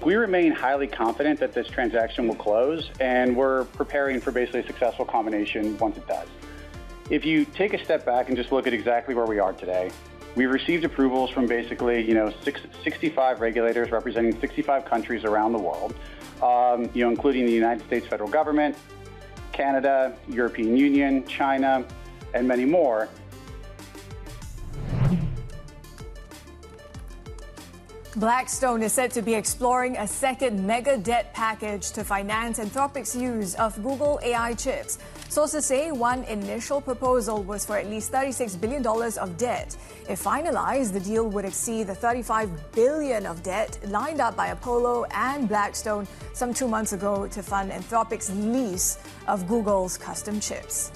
We remain highly confident that this transaction will close, and we're preparing for basically a successful combination once it does. If you take a step back and just look at exactly where we are today, we've received approvals from basically, 65 regulators representing 65 countries around the world, including the United States federal government, Canada, European Union, China, and many more. Blackstone is said to be exploring a second mega debt package to finance Anthropic's use of Google AI chips. Sources say one initial proposal was for at least $36 billion of debt. If finalized, the deal would exceed the $35 billion of debt lined up by Apollo and Blackstone some 2 months ago to fund Anthropic's lease of Google's custom chips.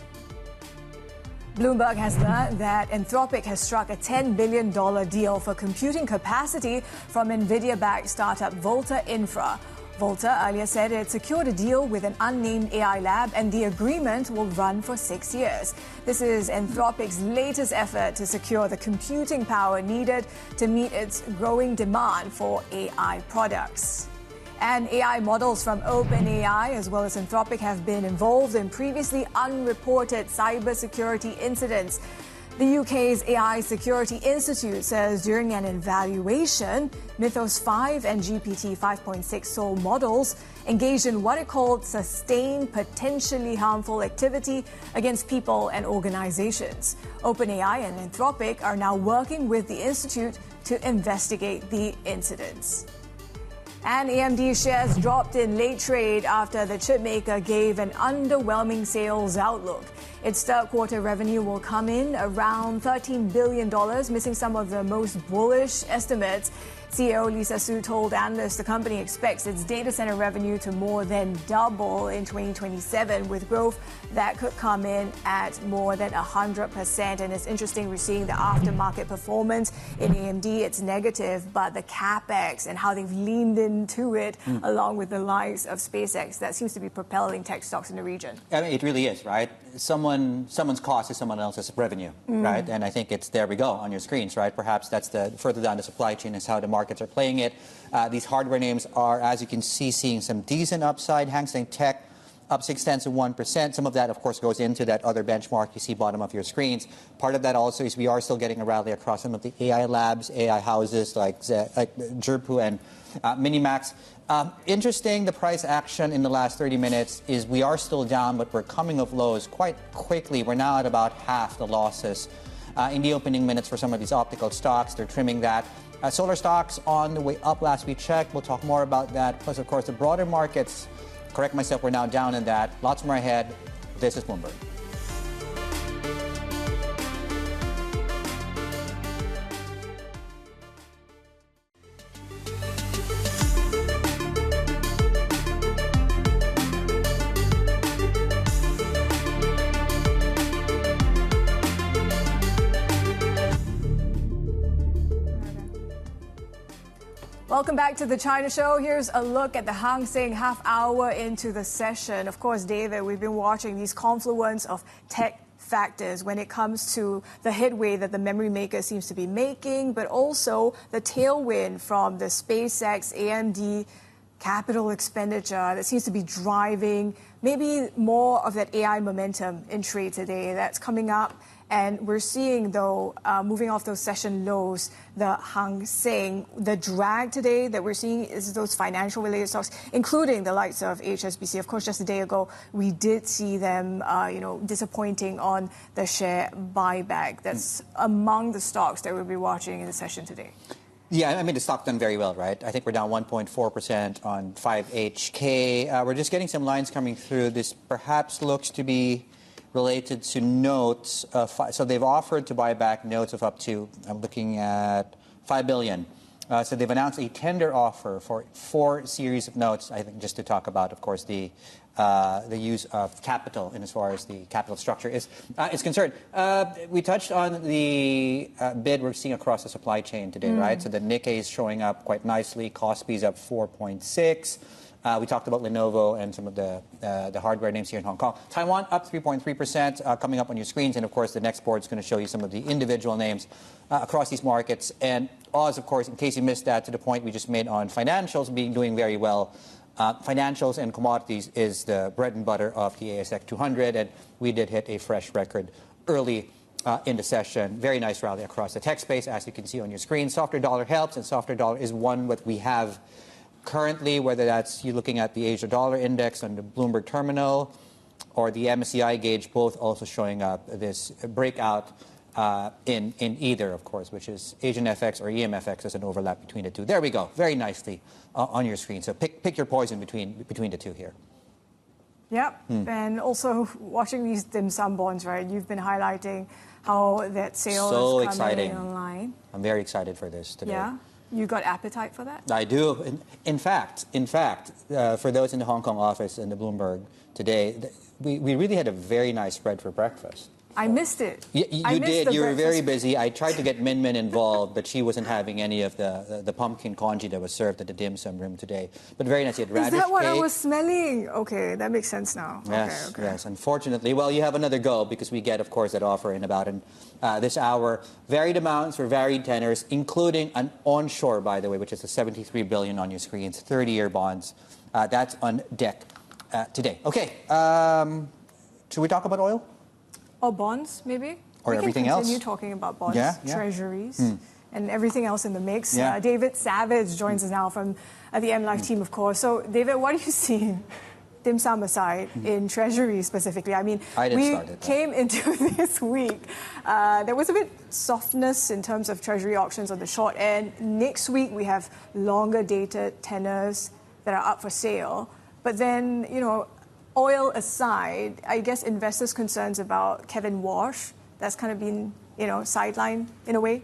Bloomberg has learned that Anthropic has struck a $10 billion deal for computing capacity from NVIDIA-backed startup Volta Infra. Volta earlier said it secured a deal with an unnamed AI lab, and the agreement will run for 6 years. This is Anthropic's latest effort to secure the computing power needed to meet its growing demand for AI products. And AI models from OpenAI as well as Anthropic have been involved in previously unreported cybersecurity incidents. The UK's AI Security Institute says during an evaluation, Mythos 5 and GPT 5.6 Sol models engaged in what it called sustained potentially harmful activity against people and organizations. OpenAI and Anthropic are now working with the institute to investigate the incidents. And AMD shares dropped in late trade after the chipmaker gave an underwhelming sales outlook. Its third quarter revenue will come in around $13 billion, missing some of the most bullish estimates. CEO Lisa Su told analysts the company expects its data center revenue to more than double in 2027, with growth that could come in at more than 100%. And it's interesting, we're seeing the aftermarket performance in AMD. It's negative, but the CapEx and how they've leaned into it, along with the likes of SpaceX, that seems to be propelling tech stocks in the region. I mean, it really is, right? Someone's cost is someone else's revenue, right? And I think it's, there we go on your screens, right? Perhaps that's the further down the supply chain is how the markets are playing it. These hardware names are, as you can see, seeing some decent upside. Hang Seng Tech up 0.6 to 1%. Some of that, of course, goes into that other benchmark you see bottom of your screens. Part of that also is we are still getting a rally across some of the AI labs, AI houses like Zhongji and MiniMax. Interesting, the price action in the last 30 minutes is we are still down, but we're coming off lows quite quickly. We're now at about half the losses in the opening minutes for some of these optical stocks. They're trimming that. Solar stocks on the way up last we checked. We'll talk more about that. Plus, of course, the broader markets, correct myself, we're now down in that. Lots more ahead. This is Bloomberg. Welcome back to the China Show. Here's a look at the Hang Seng half hour into the session. Of course, David, we've been watching these confluence of tech factors when it comes to the headway that the memory maker seems to be making, but also the tailwind from the SpaceX, AMD capital expenditure that seems to be driving maybe more of that AI momentum in trade today that's coming up. And we're seeing, though, moving off those session lows, the Hang Seng, the drag today that we're seeing is those financial-related stocks, including the likes of HSBC. Of course, just a day ago, we did see them, disappointing on the share buyback. That's among the stocks that we'll be watching in the session today. Yeah, I mean, the stock done very well, right? I think we're down 1.4% on 5HK. We're just getting some lines coming through. This perhaps looks to be related to notes. So they've offered to buy back notes of up to, I'm looking at 5 billion. So they've announced a tender offer for 4 series of notes, I think, just to talk about, of course, the use of capital in as far as the capital structure is concerned. We touched on the bid we're seeing across the supply chain today, right? So the Nikkei is showing up quite nicely. Kospi is up 4.6. We talked about Lenovo and some of the hardware names here in Hong Kong. Taiwan up 3.3%, coming up on your screens. And, of course, the next board is going to show you some of the individual names across these markets. And Oz, of course, in case you missed that, to the point we just made on financials doing very well. Financials and commodities is the bread and butter of the ASX 200. And we did hit a fresh record early in the session. Very nice rally across the tech space, as you can see on your screen. Softer dollar helps, and softer dollar is one what we have currently, whether that's you looking at the Asia Dollar Index on the Bloomberg terminal or the MSCI gauge, both also showing up this breakout in either, of course, which is Asian FX or EMFX as an overlap between the two. There we go, very nicely on your screen. So pick your poison between the two here. Yep, and also watching these dim sum bonds, right? You've been highlighting how that sale is coming online. I'm very excited for this today. Yeah. You got appetite for that? I do. In fact, for those in the Hong Kong office in the Bloomberg today, we really had a very nice spread for breakfast. I missed it. You did. You were very busy. I tried to get Min Min involved, but she wasn't having any of the pumpkin congee that was served at the dim sum room today. But very nice. You had radish Is that what cake. I was smelling? Okay, that makes sense now. Yes, okay. yes. Unfortunately, well, you have another go because we get, of course, that offer in about this hour. Varied amounts for varied tenors, including an onshore, by the way, which is the $73 billion on your screens, 30-year bonds. That's on deck today. Okay. Should we talk about oil? Or bonds, maybe? Or everything else? We can continue talking about bonds, treasuries, and everything else in the mix. Yeah. David Savage joins us now from the MLive team, of course. So, David, what are you seeing, dim sum aside, in treasuries specifically? I mean, we came into this week. There was a bit softness in terms of treasury auctions on the short end. Next week, we have longer dated tenors that are up for sale. But then, oil aside, I guess investors' concerns about Kevin Walsh, that's kind of been, sidelined in a way.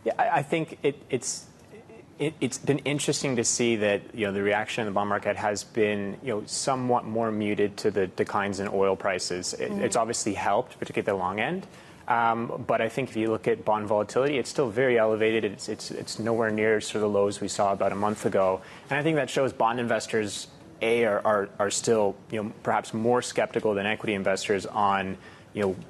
Yeah, I think it's been interesting to see that the reaction in the bond market has been somewhat more muted to the declines in oil prices. It's obviously helped, particularly at the long end. But I think if you look at bond volatility, it's still very elevated. It's nowhere near sort of the lows we saw about a month ago. And I think that shows bond investors are still perhaps more skeptical than equity investors on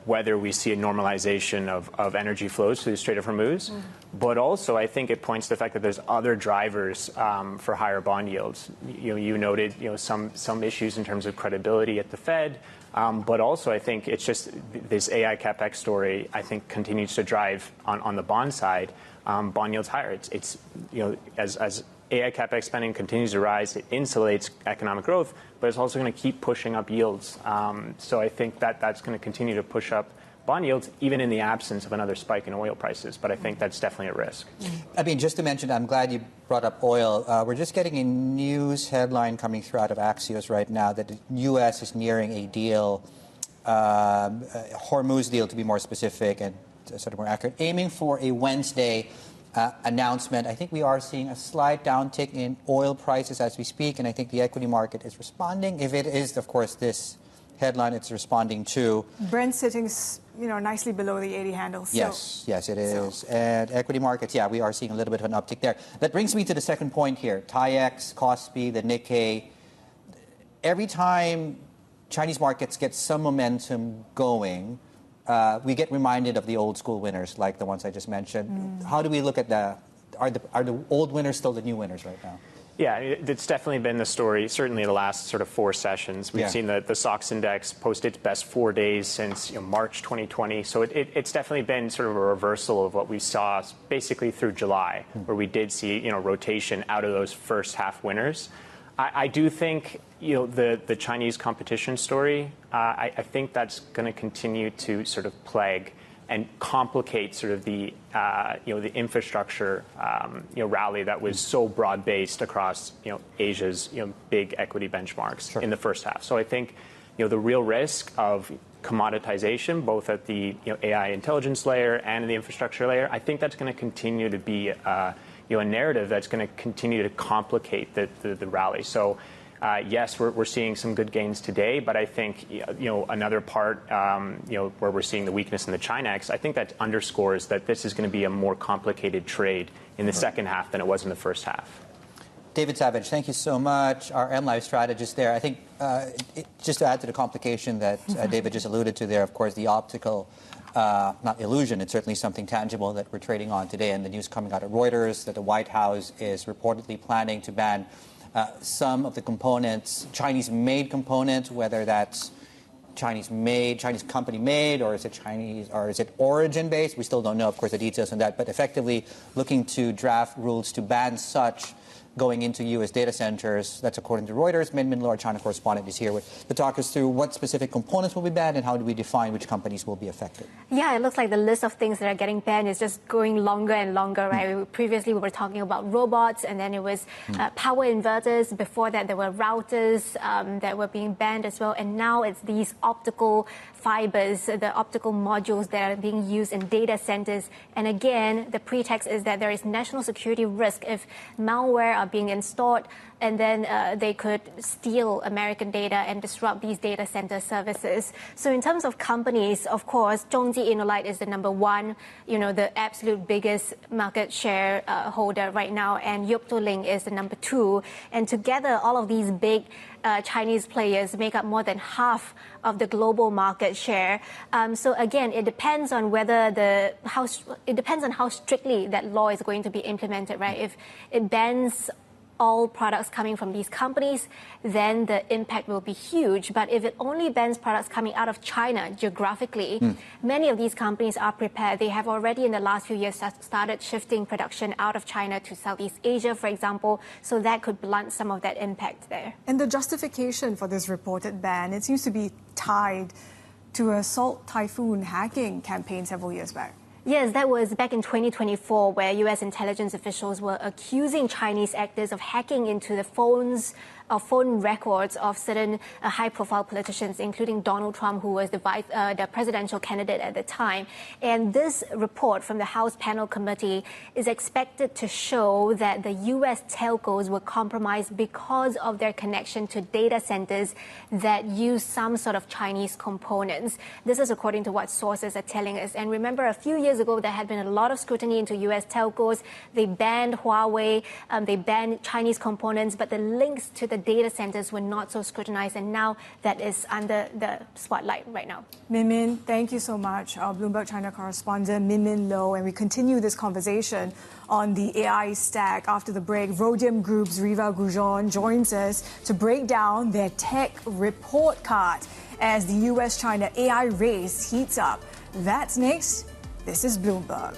whether we see a normalization of energy flows through the Strait of Hormuz. But also, I think it points to the fact that there's other drivers for higher bond yields. You noted some issues in terms of credibility at the Fed. But also, I think it's just this AI CapEx story, I think, continues to drive on the bond side bond yields higher. It's as AI CapEx spending continues to rise, it insulates economic growth, but it's also going to keep pushing up yields. So I think that's going to continue to push up bond yields, even in the absence of another spike in oil prices. But I think that's definitely a risk. I mean, just to mention, I'm glad you brought up oil. We're just getting a news headline coming through out of Axios right now that the U.S. is nearing a deal, a Hormuz deal to be more specific and sort of more accurate, aiming for a Wednesday announcement. I think we are seeing a slight downtick in oil prices as we speak, and I think the equity market is responding. If it is, of course, this headline it's responding to. Brent sitting, nicely below the 80 handle. Yes, it is. And equity markets, we are seeing a little bit of an uptick there. That brings me to the second point here. TAIEX, KOSPI, the Nikkei. Every time Chinese markets get some momentum going, we get reminded of the old school winners, like the ones I just mentioned. How do we look at are the old winners still the new winners right now? Yeah, it's definitely been the story, certainly the last sort of 4 sessions. We've seen the Sachs index post its best 4 days since March 2020. So it's definitely been sort of a reversal of what we saw basically through July, where we did see rotation out of those first half winners. I do think the Chinese competition story, I think that's going to continue to sort of plague and complicate sort of the infrastructure rally that was so broad based across Asia's big equity benchmarks in the first half. So I think the real risk of commoditization, both at the AI intelligence layer and the infrastructure layer, I think that's going to continue to be a narrative that's going to continue to complicate the rally. So. Yes, we're seeing some good gains today, but I think another part where we're seeing the weakness in the Chinax, I think that underscores that this is going to be a more complicated trade in the second half than it was in the first half. David Savage, thank you so much. Our MLive strategist there. I think just to add to the complication that David just alluded to there, of course, the optical, not illusion, it's certainly something tangible that we're trading on today. And the news coming out of Reuters that the White House is reportedly planning to ban some of the components, Chinese-made components, whether that's Chinese-made, Chinese company-made, or is it Chinese, or is it origin-based? We still don't know, of course, the details on that. But effectively looking to draft rules to ban such going into U.S. data centers. That's according to Reuters. Min Min, our China correspondent, is here to talk us through what specific components will be banned and how do we define which companies will be affected. Yeah, it looks like the list of things that are getting banned is just going longer and longer, right? Previously, we were talking about robots, and then it was power inverters. Before that, there were routers that were being banned as well. And now it's these optical fibers, the optical modules that are being used in data centers. And again, the pretext is that there is national security risk if malware are being installed and then they could steal American data and disrupt these data center services. So in terms of companies, of course, Zhongji Innolight is the number one, the absolute biggest market share holder right now, and Optical is the number two. And together, all of these big Chinese players make up more than half of the global market share. So again, it depends on how strictly that law is going to be implemented, right? If it bans all products coming from these companies, then the impact will be huge. But if it only bans products coming out of China geographically, many of these companies are prepared. They have already in the last few years started shifting production out of China to Southeast Asia, for example, so that could blunt some of that impact there. And the justification for this reported ban, it seems to be tied to a Salt Typhoon hacking campaign several years back. Yes, that was back in 2024, where U.S. intelligence officials were accusing Chinese actors of hacking into the phone records of certain high-profile politicians, including Donald Trump, who was the presidential candidate at the time. And this report from the House Panel Committee is expected to show that the U.S. telcos were compromised because of their connection to data centers that use some sort of Chinese components. This is according to what sources are telling us. And remember, a few years ago, there had been a lot of scrutiny into U.S. telcos. They banned Huawei, they banned Chinese components, but the links to the data centers were not so scrutinized, and now that is under the spotlight right now. Min, thank you so much. Our Bloomberg China correspondent, Min Lo, and we continue this conversation on the AI stack after the break. Rhodium Group's Reva Goujon joins us to break down their tech report card as the US-China AI race heats up. That's next. This is Bloomberg.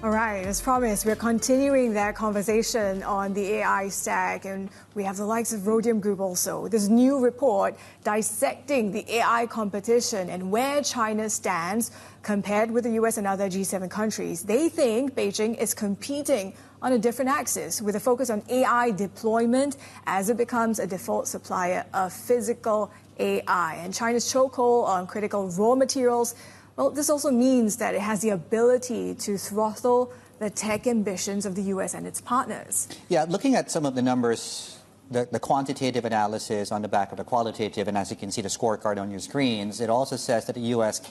All right, as promised, we're continuing that conversation on the AI stack, and we have the likes of Rhodium Group also. This new report dissecting the AI competition and where China stands compared with the US and other G7 countries. They think Beijing is competing on a different axis with a focus on AI deployment as it becomes a default supplier of physical AI. And China's chokehold on critical raw materials, well, this also means that it has the ability to throttle the tech ambitions of the U.S. and its partners. Yeah, looking at some of the numbers, the quantitative analysis on the back of the qualitative, and as you can see the scorecard on your screens, it also says that the U.S.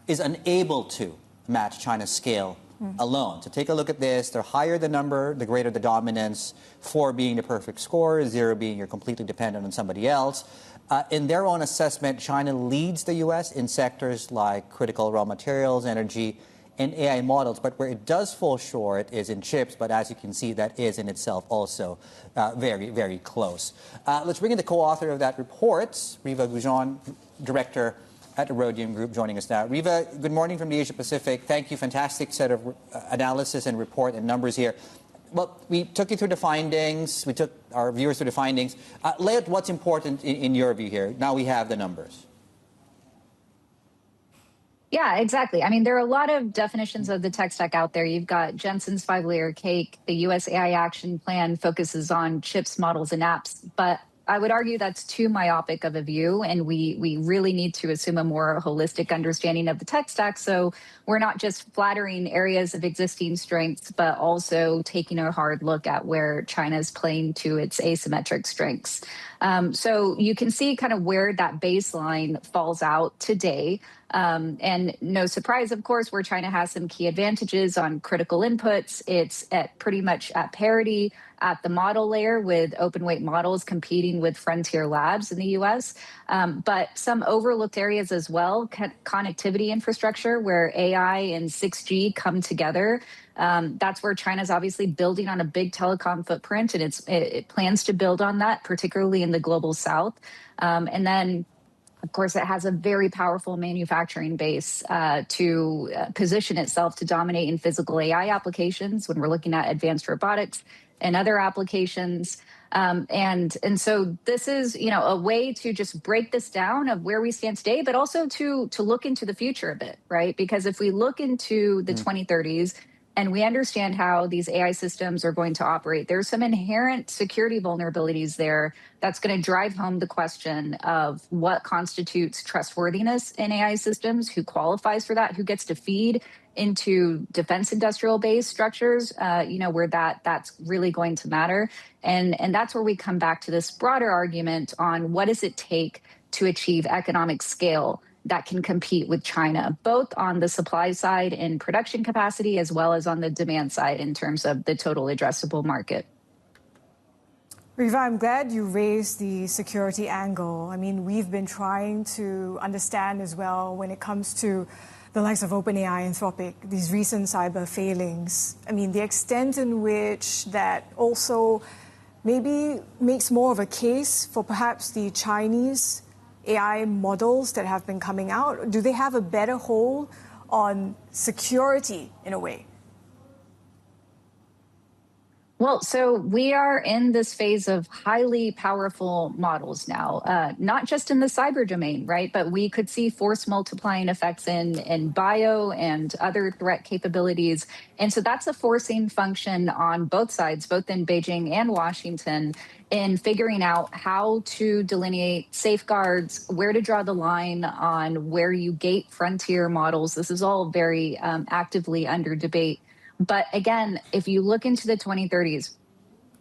is unable to match China's scale alone. So take a look at this. The higher the number, the greater the dominance, 4 being the perfect score, 0 being you're completely dependent on somebody else. In their own assessment, China leads the U.S. in sectors like critical raw materials, energy, and AI models. But where it does fall short is in chips. But as you can see, that is in itself also very, very close. Let's bring in the co-author of that report, Reva Goujon, director at the Rhodium Group, joining us now. Reva, good morning from the Asia Pacific. Thank you. Fantastic set of analysis and report and numbers here. Well, we took you through the findings. We took our viewers through the findings. Lay out what's important in your view here. Now we have the numbers. Yeah, exactly. I mean, there are a lot of definitions of the tech stack out there. You've got Jensen's 5-layer cake. The U.S. AI Action Plan focuses on chips, models, and apps. But I would argue that's too myopic of a view, and we really need to assume a more holistic understanding of the tech stack. So we're not just flattering areas of existing strengths, but also taking a hard look at where China's playing to its asymmetric strengths. So you can see kind of where that baseline falls out today. And no surprise, of course, where China has some key advantages on critical inputs. It's at pretty much at parity at the model layer, with open weight models competing with frontier labs in the US. But some overlooked areas as well, connectivity infrastructure, where AI and 6G come together. That's where China's obviously building on a big telecom footprint, and it plans to build on that, particularly in the global south. And then, of course, it has a very powerful manufacturing base to position itself to dominate in physical AI applications when we're looking at advanced robotics and other applications. And so this is, a way to just break this down of where we stand today, but also to look into the future a bit, right? Because if we look into the 2030s, and we understand how these AI systems are going to operate. There's some inherent security vulnerabilities there that's going to drive home the question of what constitutes trustworthiness in AI systems, who qualifies for that, who gets to feed into defense industrial base structures, where that's really going to matter. And that's where we come back to this broader argument on what does it take to achieve economic scale that can compete with China, both on the supply side in production capacity as well as on the demand side in terms of the total addressable market. Reva, I'm glad you raised the security angle. I mean, we've been trying to understand as well when it comes to the likes of OpenAI, Anthropic, these recent cyber failings. I mean, the extent in which that also maybe makes more of a case for perhaps the Chinese AI models that have been coming out. Do they have a better hold on security in a way? Well, so we are in this phase of highly powerful models now, not just in the cyber domain, right? But we could see force multiplying effects in bio and other threat capabilities. And so that's a forcing function on both sides, both in Beijing and Washington, in figuring out how to delineate safeguards, where to draw the line on where you gate frontier models. This is all very actively under debate. But again, if you look into the 2030s,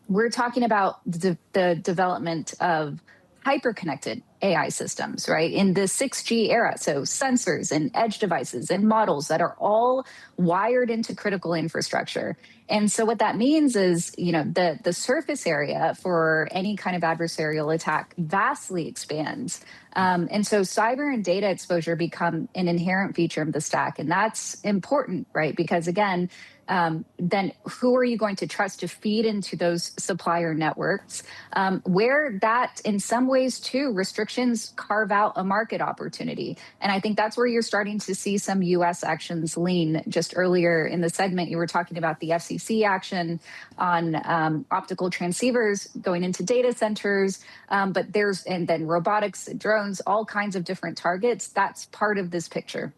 we're talking about the development of hyper-connected AI systems, right? In the 6G era, so sensors and edge devices and models that are all wired into critical infrastructure. And so what that means is, the surface area for any kind of adversarial attack vastly expands. And so cyber and data exposure become an inherent feature of the stack. And that's important, right? Because again, then who are you going to trust to feed into those supplier networks? Where that, in some ways, too, restrictions carve out a market opportunity. And I think that's where you're starting to see some U.S. actions lean. Just earlier in the segment, you were talking about the FCC action on optical transceivers going into data centers, and then robotics, drones, all kinds of different targets. That's part of this picture.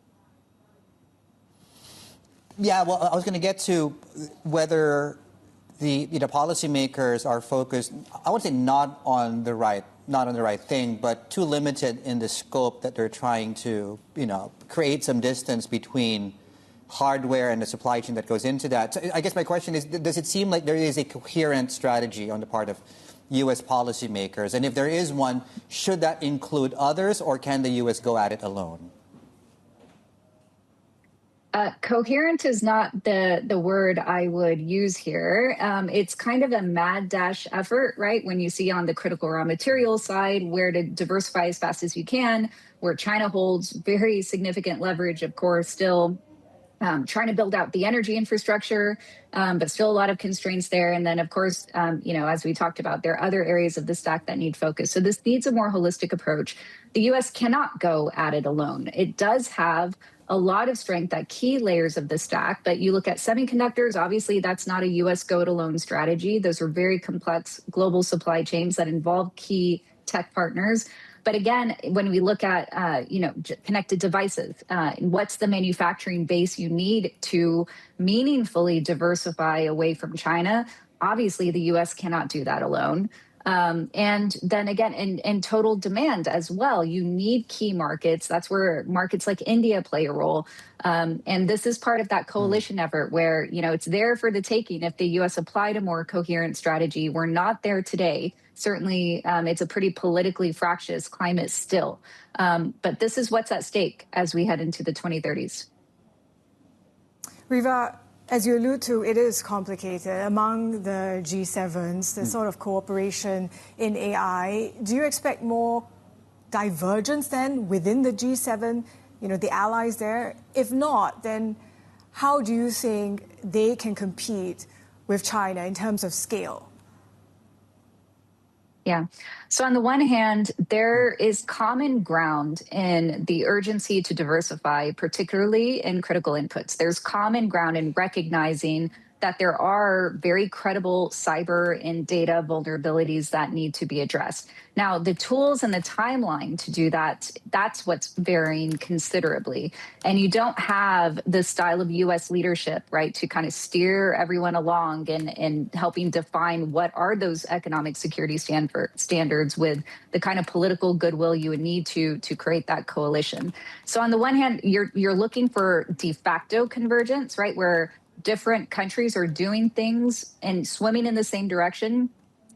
Yeah, well, I was going to get to whether the policymakers are focused, I would say not on the right thing, but too limited in the scope that they're trying to, create some distance between hardware and the supply chain that goes into that. So I guess my question is, does it seem like there is a coherent strategy on the part of U.S. policymakers? And if there is one, should that include others, or can the U.S. go at it alone? Coherent is not the word I would use here. It's kind of a mad dash effort, right? When you see on the critical raw materials side where to diversify as fast as you can, where China holds very significant leverage, of course, still trying to build out the energy infrastructure, but still a lot of constraints there. And then, of course, as we talked about, there are other areas of the stack that need focus. So this needs a more holistic approach. The U.S. cannot go at it alone. It does have a lot of strength at key layers of the stack, but you look at semiconductors, obviously that's not a U.S. go-it-alone strategy. Those are very complex global supply chains that involve key tech partners. But again, when we look at, connected devices, what's the manufacturing base you need to meaningfully diversify away from China? Obviously, the U.S. cannot do that alone. And then again, in total demand as well, you need key markets. That's where markets like India play a role. And this is part of that coalition effort where, it's there for the taking if the U.S. applied a more coherent strategy. We're not there today. Certainly, it's a pretty politically fractious climate still. But this is what's at stake as we head into the 2030s. Reva, as you allude to, it is complicated. Among the G7s, the sort of cooperation in AI, do you expect more divergence then within the G7, the allies there? If not, then how do you think they can compete with China in terms of scale? Yeah. So on the one hand, there is common ground in the urgency to diversify, particularly in critical inputs. There's common ground in recognizing that there are very credible cyber and data vulnerabilities that need to be addressed. Now, the tools and the timeline to do that, that's what's varying considerably. And you don't have the style of U.S. leadership, right, to kind of steer everyone along and helping define what are those economic security standards with the kind of political goodwill you would need to create that coalition. So on the one hand, you're looking for de facto convergence, right, where different countries are doing things and swimming in the same direction,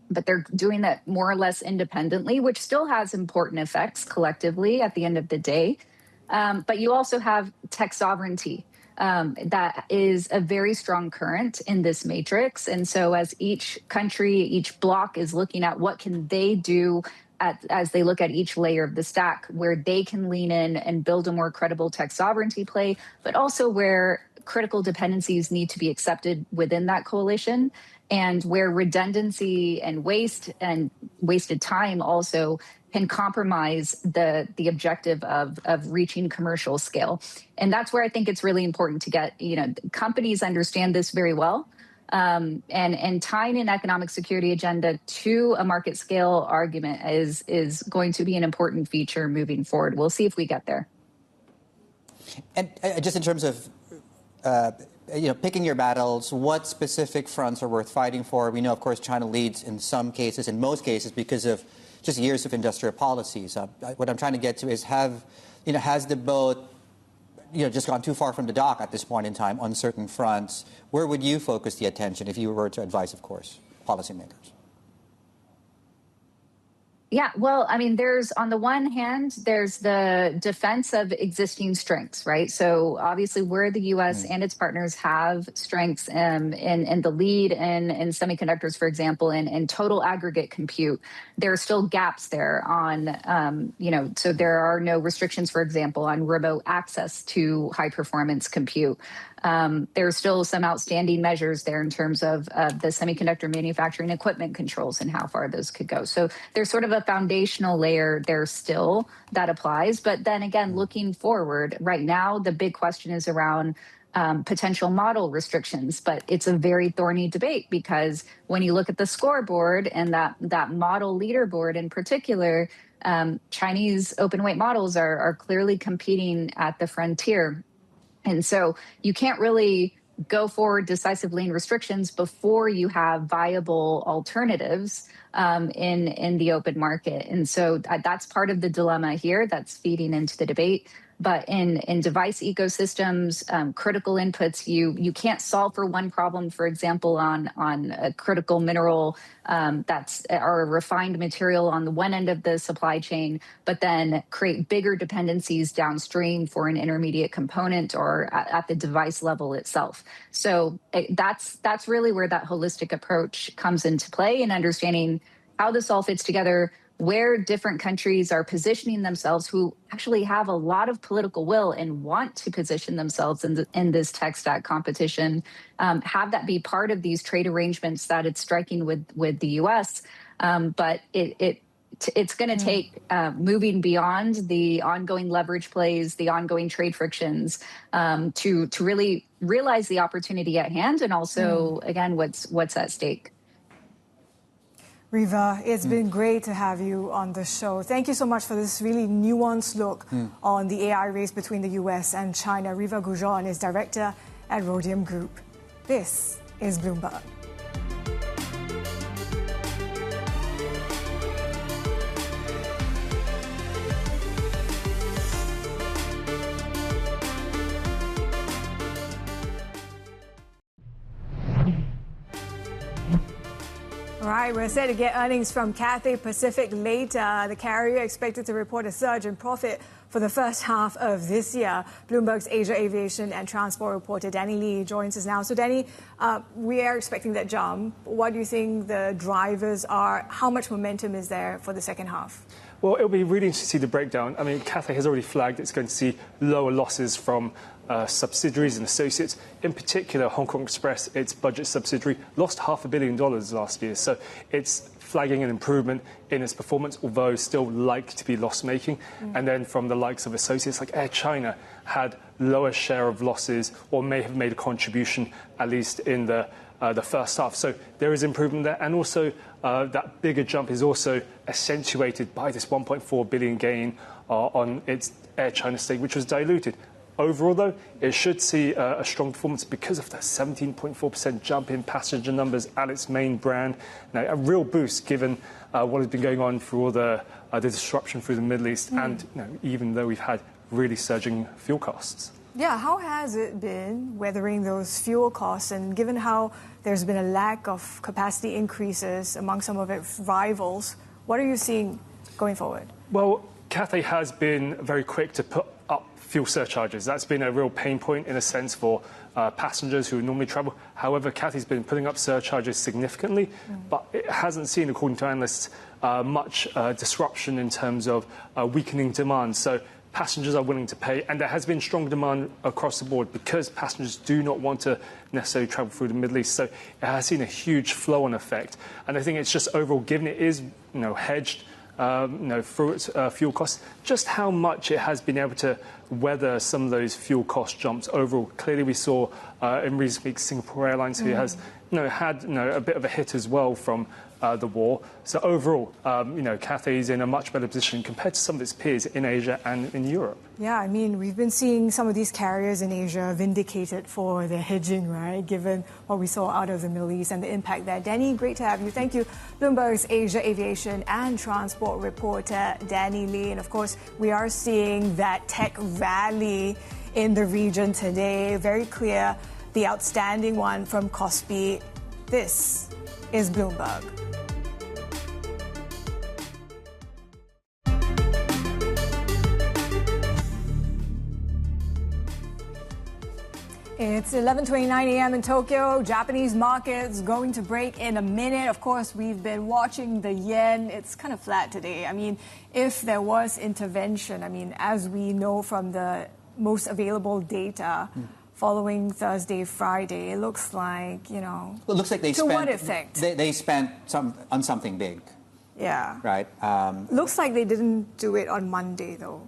but they're doing that more or less independently, which still has important effects collectively at the end of the day. But you also have tech sovereignty. That is a very strong current in this matrix. And so as each country, each bloc is looking at what can they do as they look at each layer of the stack, where they can lean in and build a more credible tech sovereignty play, but also where critical dependencies need to be accepted within that coalition, and where redundancy and wasted time also can compromise the objective of reaching commercial scale. And that's where I think it's really important to get, companies understand this very well. And tying an economic security agenda to a market scale argument is going to be an important feature moving forward. We'll see if we get there. And just in terms of picking your battles, what specific fronts are worth fighting for? We know, of course, China leads in some cases, in most cases, because of just years of industrial policies. What I'm trying to get to is has the boat just gone too far from the dock at this point in time on certain fronts? Where would you focus the attention if you were to advise, of course, policymakers? Yeah, well, I mean, on the one hand, there's the defense of existing strengths, right? So obviously where the U.S. and its partners have strengths in the lead in semiconductors, for example, and total aggregate compute, there are still gaps there on, so there are no restrictions, for example, on remote access to high performance compute. There's still some outstanding measures there in terms of the semiconductor manufacturing equipment controls and how far those could go. So there's sort of a foundational layer there still that applies. But then again, looking forward, right now, the big question is around potential model restrictions. But it's a very thorny debate because when you look at the scoreboard and that model leaderboard in particular, Chinese open weight models are clearly competing at the frontier. And so you can't really go forward decisively in restrictions before you have viable alternatives in the open market. And so that's part of the dilemma here that's feeding into the debate. But in device ecosystems, critical inputs, you can't solve for one problem, for example, on a critical mineral or a refined material on the one end of the supply chain, but then create bigger dependencies downstream for an intermediate component or at the device level itself. So that's really where that holistic approach comes into play, and understanding how this all fits together, where different countries are positioning themselves, who actually have a lot of political will and want to position themselves in this tech stack competition, have that be part of these trade arrangements that it's striking with the U.S. But it's going to take moving beyond the ongoing leverage plays, the ongoing trade frictions, to really realize the opportunity at hand, and also, again, what's at stake. Reva, it's been great to have you on the show. Thank you so much for this really nuanced look on the AI race between the U.S. and China. Reva Goujon is director at Rhodium Group. This is Bloomberg. All right, we're set to get earnings from Cathay Pacific later. The carrier expected to report a surge in profit for the first half of this year. Bloomberg's Asia Aviation and Transport reporter Danny Lee joins us now. So, Danny, we are expecting that jump. What do you think the drivers are? How much momentum is there for the second half? Well, it'll be really interesting to see the breakdown. I mean, Cathay has already flagged it's going to see lower losses from subsidiaries and associates. In particular, Hong Kong Express, its budget subsidiary, lost $500 million last year. So it's flagging an improvement in its performance, although still like to be loss-making. And then from the likes of associates like Air China had lower share of losses or may have made a contribution, at least in the first half. So there is improvement there. And also that bigger jump is also accentuated by this 1.4 billion gain on its Air China stake, which was diluted. Overall, though, it should see a strong performance because of the 17.4% jump in passenger numbers at its main brand. Now, a real boost given what has been going on through all the disruption through the Middle East, and even though we've had really surging fuel costs. Yeah, how has it been weathering those fuel costs? And given how there's been a lack of capacity increases among some of its rivals, what are you seeing going forward? Well, Cathay has been very quick to put up fuel surcharges. That's been a real pain point in a sense for passengers who normally travel. However, Cathay's been putting up surcharges significantly, but it hasn't seen, according to analysts, much disruption in terms of weakening demand. So passengers are willing to pay, and there has been strong demand across the board because passengers do not want to necessarily travel through the Middle East. So it has seen a huge flow-on effect. And I think it's just overall, given it is hedged through its fuel costs, just how much it has been able to weather some of those fuel cost jumps overall. Clearly, we saw in recent weeks Singapore Airlines, who has had a bit of a hit as well from the war. So overall, Cathay is in a much better position compared to some of its peers in Asia and in Europe. Yeah, I mean, we've been seeing some of these carriers in Asia vindicated for their hedging, right, given what we saw out of the Middle East and the impact there. Danny, great to have you. Thank you. Bloomberg's Asia Aviation and Transport reporter, Danny Lee. And of course, we are seeing that tech rally in the region today. Very clear, the outstanding one from Kospi. This is Bloomberg. It's 11:29 a.m. in Tokyo. Japanese markets going to break in a minute. Of course, we've been watching the yen. It's kind of flat today. I mean, if there was intervention, I mean, as we know from the most available data following Thursday, Friday, it looks like, Well, it looks like they to spent... what effect? They spent on something big. Yeah. Right. Looks like they didn't do it on Monday, though.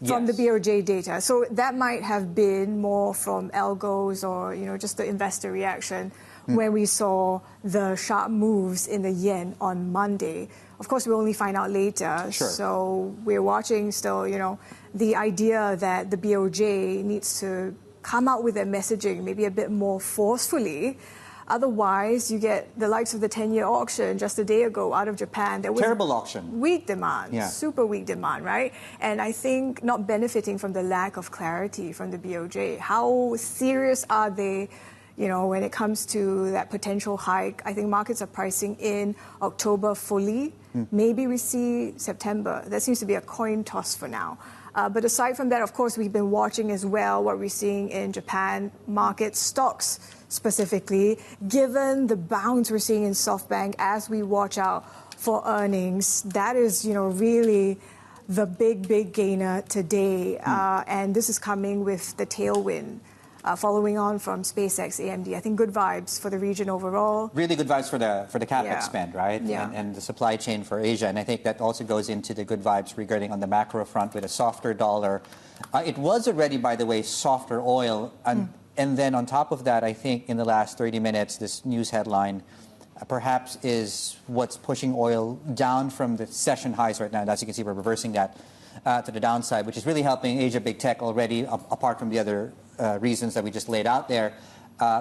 From Yes. the BOJ data. So that might have been more from algos or, just the investor reaction when we saw the sharp moves in the yen on Monday. Of course, we'll only find out later. Sure. So we're watching still, the idea that the BOJ needs to come out with their messaging maybe a bit more forcefully. Otherwise, you get the likes of the 10-year auction just a day ago out of Japan. There was terrible auction. Weak demand, Yeah. super weak demand, right? And I think not benefiting from the lack of clarity from the BOJ. How serious are they, when it comes to that potential hike? I think markets are pricing in October fully. Maybe we see September. That seems to be a coin toss for now. But aside from that, of course, we've been watching as well what we're seeing in Japan market stocks specifically, given the bounce we're seeing in SoftBank as we watch out for earnings. That is, really the big gainer today. And this is coming with the tailwind following on from SpaceX, AMD. I think good vibes for the region overall. Really good vibes for the CapEx spend, right? Yeah. And the supply chain for Asia. And I think that also goes into the good vibes regarding on the macro front with a softer dollar. It was already, by the way, softer oil. And then on top of that, I think in the last 30 minutes, this news headline perhaps is what's pushing oil down from the session highs right now. And as you can see, we're reversing that to the downside, which is really helping Asia big tech already, apart from the other reasons that we just laid out there.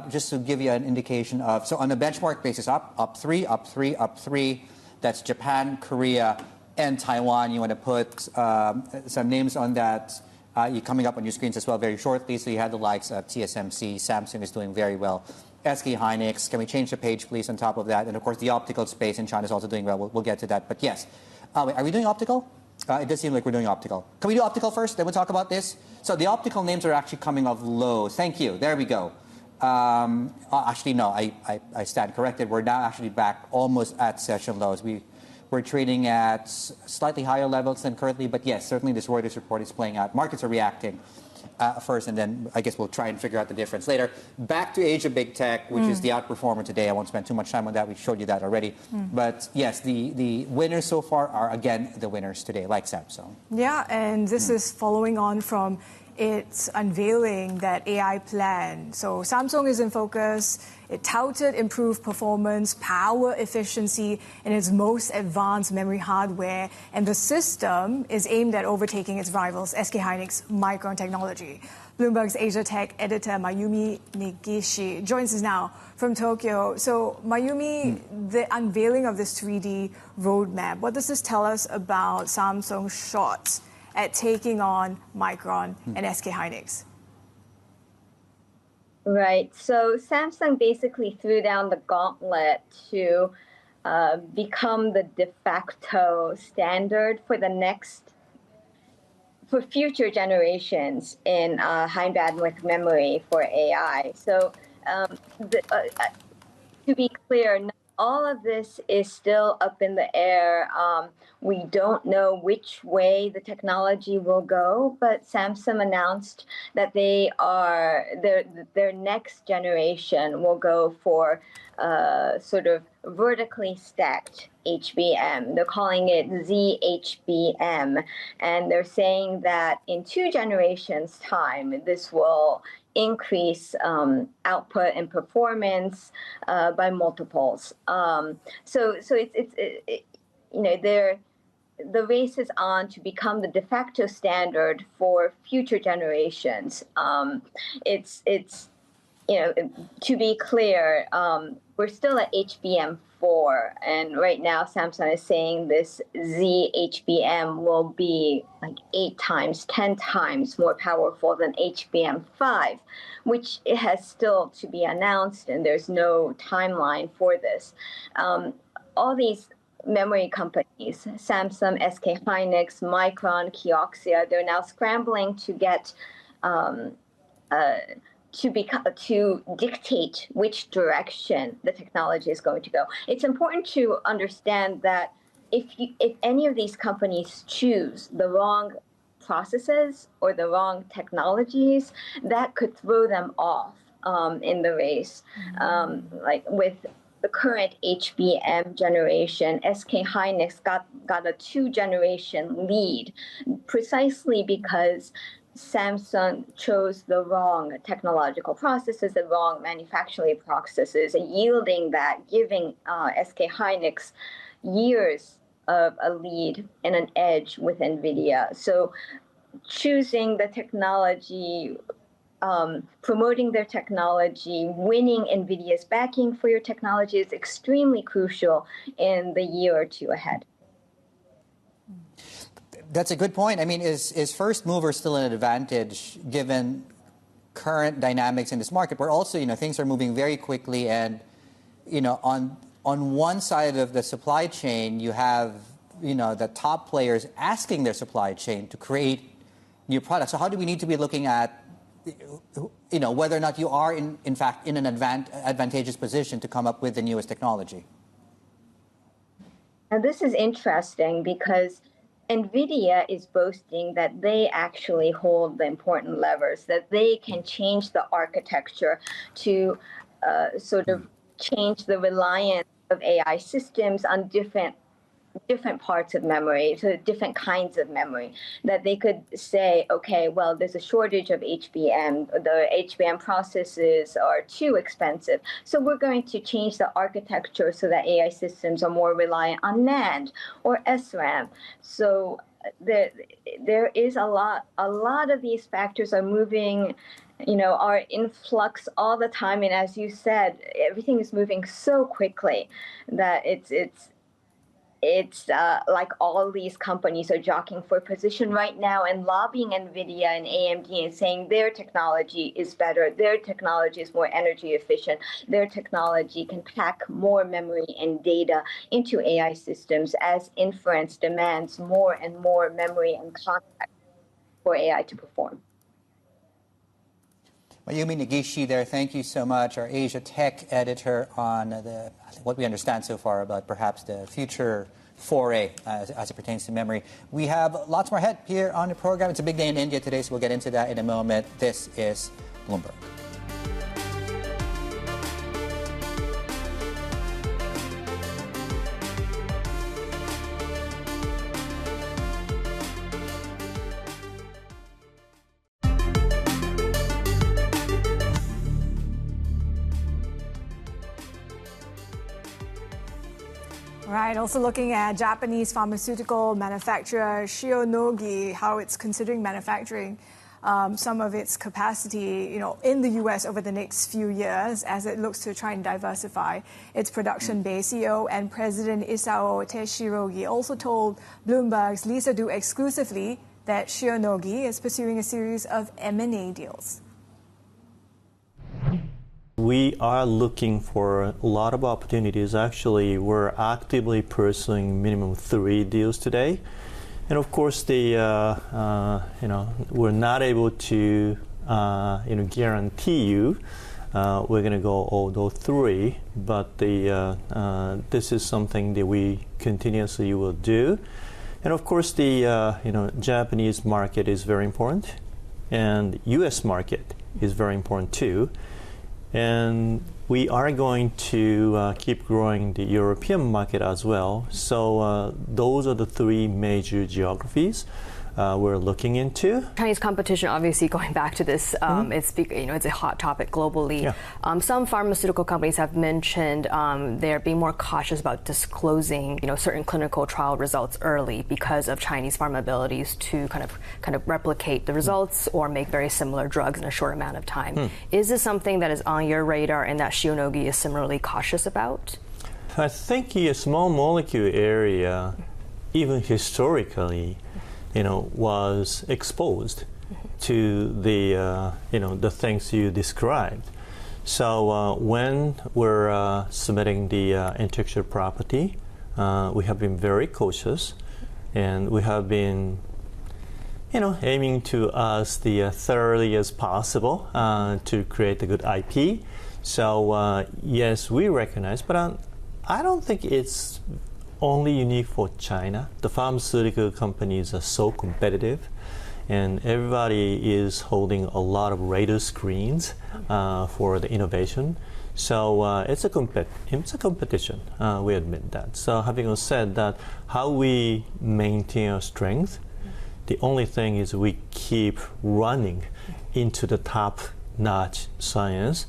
Just to give you an indication of, so on a benchmark basis, up 3, up 3, up 3. That's Japan, Korea, and Taiwan. You want to put some names on that. You're coming up on your screens as well very shortly. So you have the likes of TSMC, Samsung is doing very well. SK Hynix, can we change the page, please, on top of that? And, of course, the optical space in China is also doing well. We'll get to that. But, yes. Wait, are we doing optical? It does seem like we're doing optical. Can we do optical first? Then we'll talk about this. So the optical names are actually coming off lows. Thank you. There we go. Actually, no, I stand corrected. We're now actually back almost at session lows. We we're trading at slightly higher levels than currently. But yes, certainly this Reuters report is playing out. Markets are reacting first, and then I guess we'll try and figure out the difference later. Back to Asia Big Tech, which is the outperformer today. I won't spend too much time on that. We showed you that already. But yes, the winners so far are, again, the winners today, like Samsung. Yeah, and this is following on from its unveiling that AI plan. So Samsung is in focus. It touted improved performance, power efficiency in its most advanced memory hardware, and the system is aimed at overtaking its rivals, SK Hynix Micron Technology. Bloomberg's Asia Tech editor Mayumi Negishi joins us now from Tokyo. So Mayumi, the unveiling of this 3D roadmap, what does this tell us about Samsung's shots at taking on Micron and SK Hynix? Right. So Samsung basically threw down the gauntlet to become the de facto standard for future generations in high bandwidth memory for AI. So to be clear, all of this is still up in the air. We don't know which way the technology will go, but Samsung announced that their next generation will go for sort of vertically stacked HBM. They're calling it ZHBM, and they're saying that in 2 generations' time, this will increase output and performance by multiples. So it's the race is on to become the de facto standard for future generations. To be clear, we're still at HBM4, and right now Samsung is saying this ZHBM will be like 8 times, 10 times more powerful than HBM5, which it has still to be announced, and there's no timeline for this. All these memory companies, Samsung, SK Hynix, Micron, Kioxia, they're now scrambling to get to dictate which direction the technology is going to go. It's important to understand that if any of these companies choose the wrong processes or the wrong technologies, that could throw them off in the race. Like with the current HBM generation, SK Hynix got a 2-generation lead precisely because Samsung chose the wrong technological processes, the wrong manufacturing processes, and yielding that, giving SK Hynix years of a lead and an edge with NVIDIA. So choosing the technology, promoting their technology, winning NVIDIA's backing for your technology is extremely crucial in the year or 2 ahead. That's a good point. I mean, is first mover still an advantage given current dynamics in this market, where also, things are moving very quickly, and, on one side of the supply chain, you have, the top players asking their supply chain to create new products. So how do we need to be looking at, whether or not you are in fact in an advantageous position to come up with the newest technology? And this is interesting because NVIDIA is boasting that they actually hold the important levers, that they can change the architecture to sort of change the reliance of AI systems on different parts of memory, so different kinds of memory, that they could say, okay, well, there's a shortage of HBM, the HBM processes are too expensive, so we're going to change the architecture so that AI systems are more reliant on NAND or SRAM. So there is a lot of these factors are moving, are in flux all the time, and as you said, everything is moving so quickly that it's like all these companies are jockeying for position right now and lobbying NVIDIA and AMD and saying their technology is better, their technology is more energy efficient, their technology can pack more memory and data into AI systems as inference demands more and more memory and context for AI to perform. Mayumi Negishi there, thank you so much, our Asia Tech editor, on what we understand so far about perhaps the future foray as it pertains to memory. We have lots more ahead here on the program. It's a big day in India today, so we'll get into that in a moment. This is Bloomberg. Right, also looking at Japanese pharmaceutical manufacturer Shionogi, how it's considering manufacturing some of its capacity, in the U.S. over the next few years as it looks to try and diversify its production base. CEO and President Isao Teshirogi also told Bloomberg's Lisa Du exclusively that Shionogi is pursuing a series of M&A deals. We are looking for a lot of opportunities. Actually, we're actively pursuing minimum 3 deals today. And of course, we're not able to, guarantee you we're going to go all those 3. But this is something that we continuously will do. And of course, the Japanese market is very important, and U.S. market is very important too. And we are going to keep growing the European market as well. So those are the 3 major geographies we're looking into. Chinese competition, obviously, going back to this, it's a hot topic globally. Yeah. Some pharmaceutical companies have mentioned they're being more cautious about disclosing, certain clinical trial results early because of Chinese pharma abilities to kind of replicate the results or make very similar drugs in a short amount of time. Is this something that is on your radar and that Shionogi is similarly cautious about? I think the small molecule area, even historically, was exposed to the things you described. So when we're submitting the intellectual property, we have been very cautious, and we have been, aiming to us the thoroughly as possible to create a good IP. So yes, we recognize, but I don't think it's only unique for China. The pharmaceutical companies are so competitive, and everybody is holding a lot of radar screens for the innovation. So it's a competition. We admit that. So having said that, how we maintain our strength, the only thing is we keep running into the top-notch science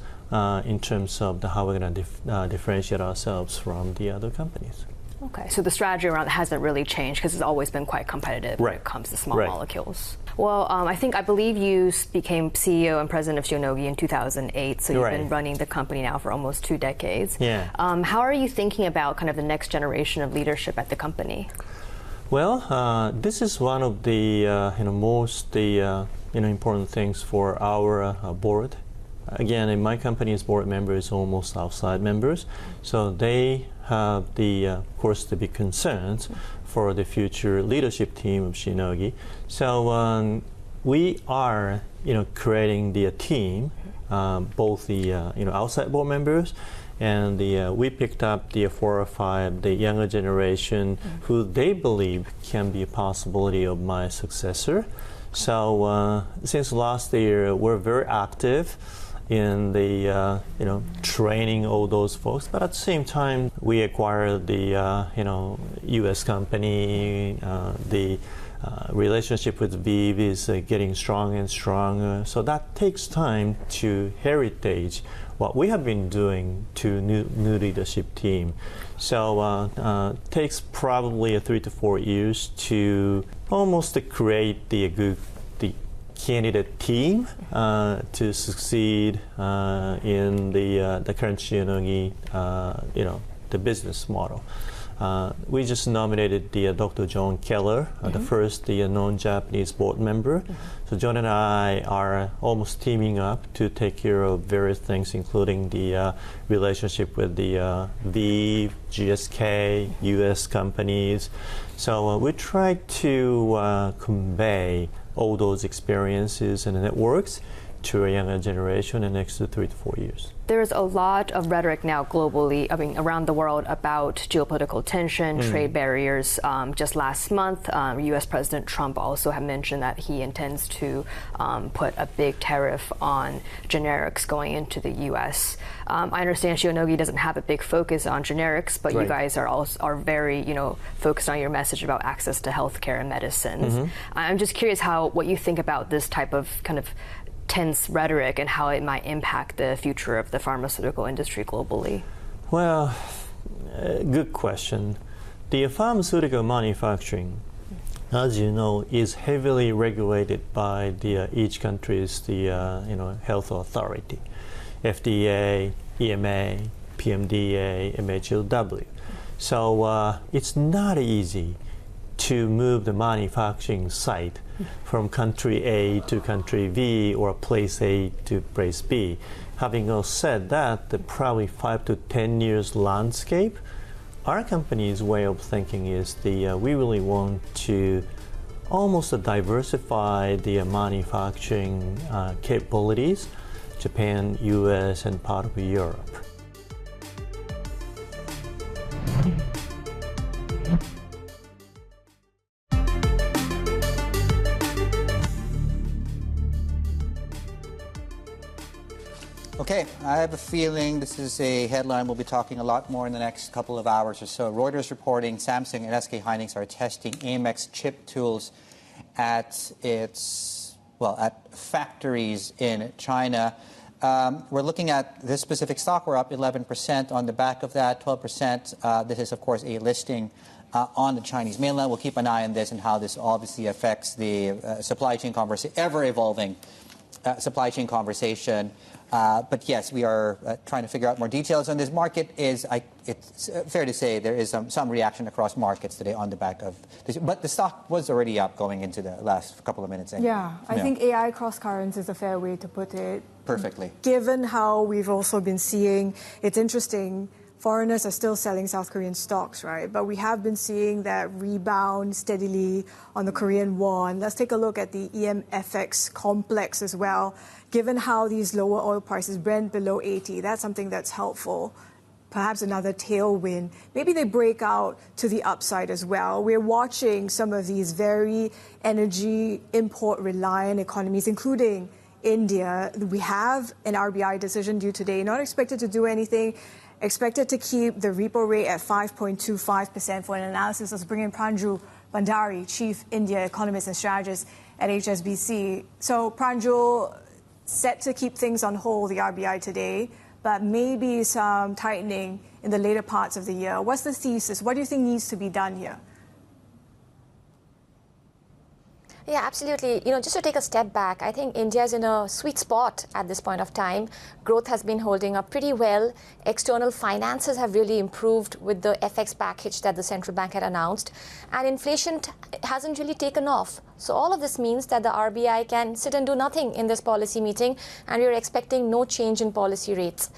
in terms of how we're going to differentiate ourselves from the other companies. Okay, so the strategy around it hasn't really changed because it's always been quite competitive when it comes to small molecules. Well, I believe you became CEO and president of Shionogi in 2008, so you've been running the company now for almost 2 decades. Yeah. How are you thinking about kind of the next generation of leadership at the company? Well, this is one of the most important things for our board. Again, in my company's board members almost outside members, so they have of course, to be concerned for the future leadership team of Shionogi. So we are, creating the team, both the outside board members, and we picked up the 4 or 5, the younger generation, who they believe can be a possibility of my successor. So since last year, we're very active in the training all those folks, but at the same time we acquired the U.S. company. The relationship with ViV is getting stronger and stronger. So that takes time to heritage what we have been doing to new leadership team. So takes probably 3 to 4 years to almost create the good candidate team to succeed in the current Shionogi, the business model. We just nominated the Dr. John Keller, the first non-Japanese board member. So John and I are almost teaming up to take care of various things, including the relationship with the ViV, GSK, U.S. companies. So we try to convey all those experiences and networks to a younger generation in the next 3 to 4 years. There's a lot of rhetoric now globally, around the world about geopolitical tension, trade barriers. Just last month, U.S. President Trump also had mentioned that he intends to put a big tariff on generics going into the U.S. I understand Shionogi doesn't have a big focus on generics, but you guys are very, focused on your message about access to healthcare and medicines. I'm just curious what you think about this type of kind of tense rhetoric and how it might impact the future of the pharmaceutical industry globally. Well, good question. The pharmaceutical manufacturing, as you know, is heavily regulated by each country's health authority, FDA, EMA, PMDA, MHLW. So it's not easy to move the manufacturing site from country A to country B or place A to place B. Having said that, the probably 5 to 10 years landscape, our company's way of thinking is we really want to almost diversify the manufacturing capabilities, Japan, US, and part of Europe. Okay, I have a feeling this is a headline we'll be talking a lot more in the next couple of hours or so. Reuters reporting Samsung and SK Hynix are testing AMX chip tools at factories in China. We're looking at this specific stock. We're up 11% on the back of that, 12%. This is, of course, a listing on the Chinese mainland. We'll keep an eye on this and how this obviously affects the supply chain ever-evolving supply chain conversation. But yes, we are trying to figure out more details on this market. It's fair to say there is some reaction across markets today on the back of this. But the stock was already up going into the last couple of minutes. Yeah, I think AI cross currents is a fair way to put it. Perfectly. Given how we've also been seeing, it's interesting, foreigners are still selling South Korean stocks, right? But we have been seeing that rebound steadily on the Korean won. Let's take a look at the EMFX complex as well. Given how these lower oil prices, Brent below 80, that's something that's helpful. Perhaps another tailwind. Maybe they break out to the upside as well. We're watching some of these very energy import reliant economies, including India. We have an RBI decision due today, not expected to do anything. Expected to keep the repo rate at 5.25%. For an analysis, let's bring in Pranjul Bandari, Chief India Economist and Strategist at HSBC. So Pranjul, set to keep things on hold, the RBI today, but maybe some tightening in the later parts of the year. What's the thesis? What do you think needs to be done here? Yeah, absolutely. Just to take a step back, I think India is in a sweet spot at this point of time. Growth has been holding up pretty well. External finances have really improved with the FX package that the central bank had announced. And inflation hasn't really taken off. So all of this means that the RBI can sit and do nothing in this policy meeting, and we're expecting no change in policy rates.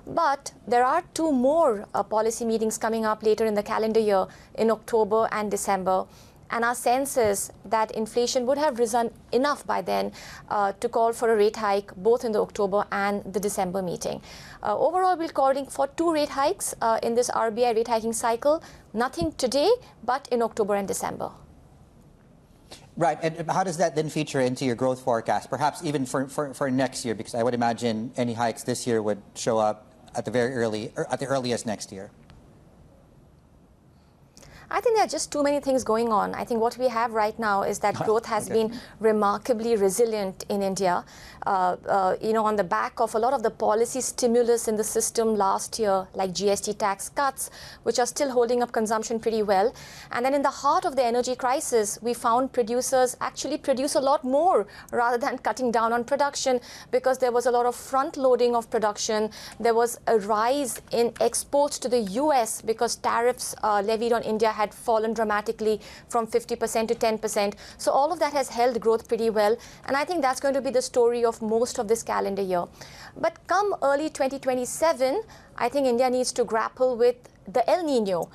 But there are two more policy meetings coming up later in the calendar year in October and December. And our sense is that inflation would have risen enough by then to call for a rate hike both in the October and the December meeting. Overall, we're calling for 2 rate hikes in this RBI rate hiking cycle. Nothing today, but in October and December. Right. And how does that then feature into your growth forecast, perhaps even for next year? Because I would imagine any hikes this year would show up at the earliest next year. I think there are just too many things going on. I think what we have right now is that growth has been remarkably resilient in India. On the back of a lot of the policy stimulus in the system last year, like GST tax cuts, which are still holding up consumption pretty well. And then in the heart of the energy crisis, we found producers actually produce a lot more rather than cutting down on production, because there was a lot of front loading of production. There was a rise in exports to the US because tariffs levied on India had fallen dramatically from 50% to 10%. So all of that has held growth pretty well. And I think that's going to be the story of most of this calendar year. But come early 2027, I think India needs to grapple with the El Nino,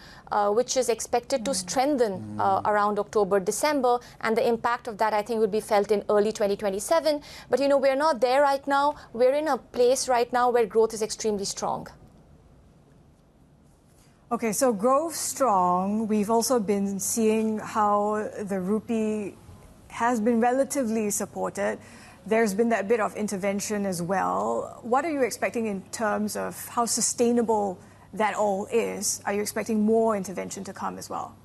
which is expected to strengthen around October, December, and the impact of that, I think, would be felt in early 2027. But, we're not there right now. We're in a place right now where growth is extremely strong. Okay, so growth strong. We've also been seeing how the rupee has been relatively supported. There's been that bit of intervention as well. What are you expecting in terms of how sustainable that all is? Are you expecting more intervention to come as well?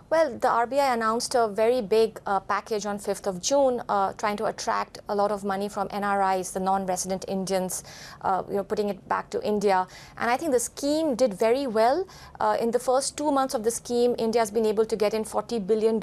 Well, the RBI announced a very big package on 5th of June, trying to attract a lot of money from NRIs, the non-resident Indians, putting it back to India. And I think the scheme did very well. In the first 2 months of the scheme, India has been able to get in $40 billion,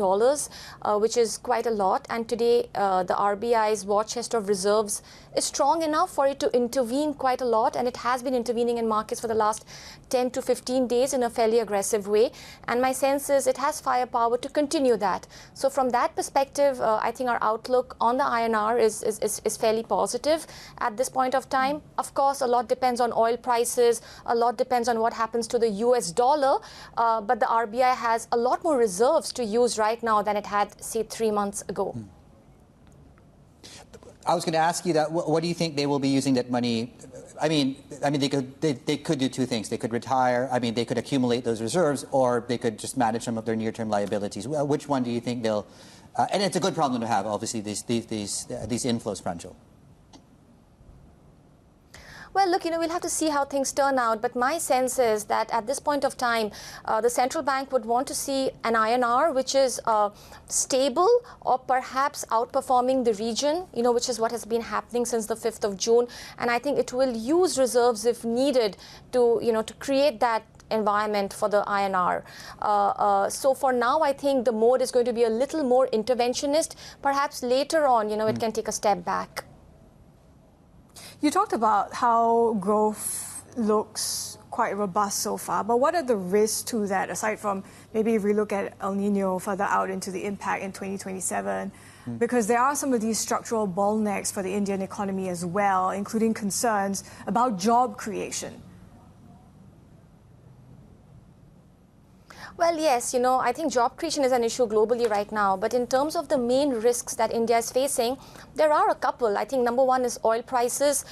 which is quite a lot. And today, the RBI's war chest of reserves is strong enough for it to intervene quite a lot. And it has been intervening in markets for the last 10 to 15 days in a fairly aggressive way. And my sense is it has firepower to continue that. So from that perspective, I think our outlook on the INR is fairly positive at this point of time. Of course, a lot depends on oil prices. A lot depends on what happens to the US dollar. But the RBI has a lot more reserves to use right now than it had, say, 3 months ago. I was going to ask you that. What do you think they will be using that money? I mean, they could do two things. They could retire. I mean, they could accumulate those reserves, or they could just manage some of their near-term liabilities. Well, which one do you think they'll? And it's a good problem to have, obviously, these inflows, Pranjul. Well, look, we'll have to see how things turn out. But my sense is that at this point of time, the central bank would want to see an INR which is stable or perhaps outperforming the region, which is what has been happening since the 5th of June. And I think it will use reserves if needed to, to create that environment for the INR. So for now, I think the mode is going to be a little more interventionist. Perhaps later on, it can take a step back. You talked about how growth looks quite robust so far, but what are the risks to that, aside from maybe if we look at El Nino further out into the impact in 2027? Because there are some of these structural bottlenecks for the Indian economy as well, including concerns about job creation. Well, yes, I think job creation is an issue globally right now. But in terms of the main risks that India is facing, there are a couple. I think number one is oil prices.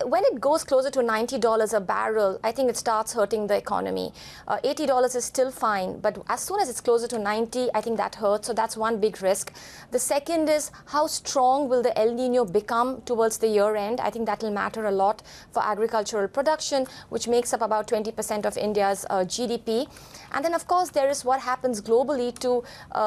When it goes closer to $90 a barrel, I think it starts hurting the economy. $80 is still fine, but as soon as it's closer to 90, I think that hurts. So that's one big risk. The second is how strong will the El Nino become towards the year end? I think that will matter a lot for agricultural production, which makes up about 20% of India's GDP. And then, of course, there is what happens globally to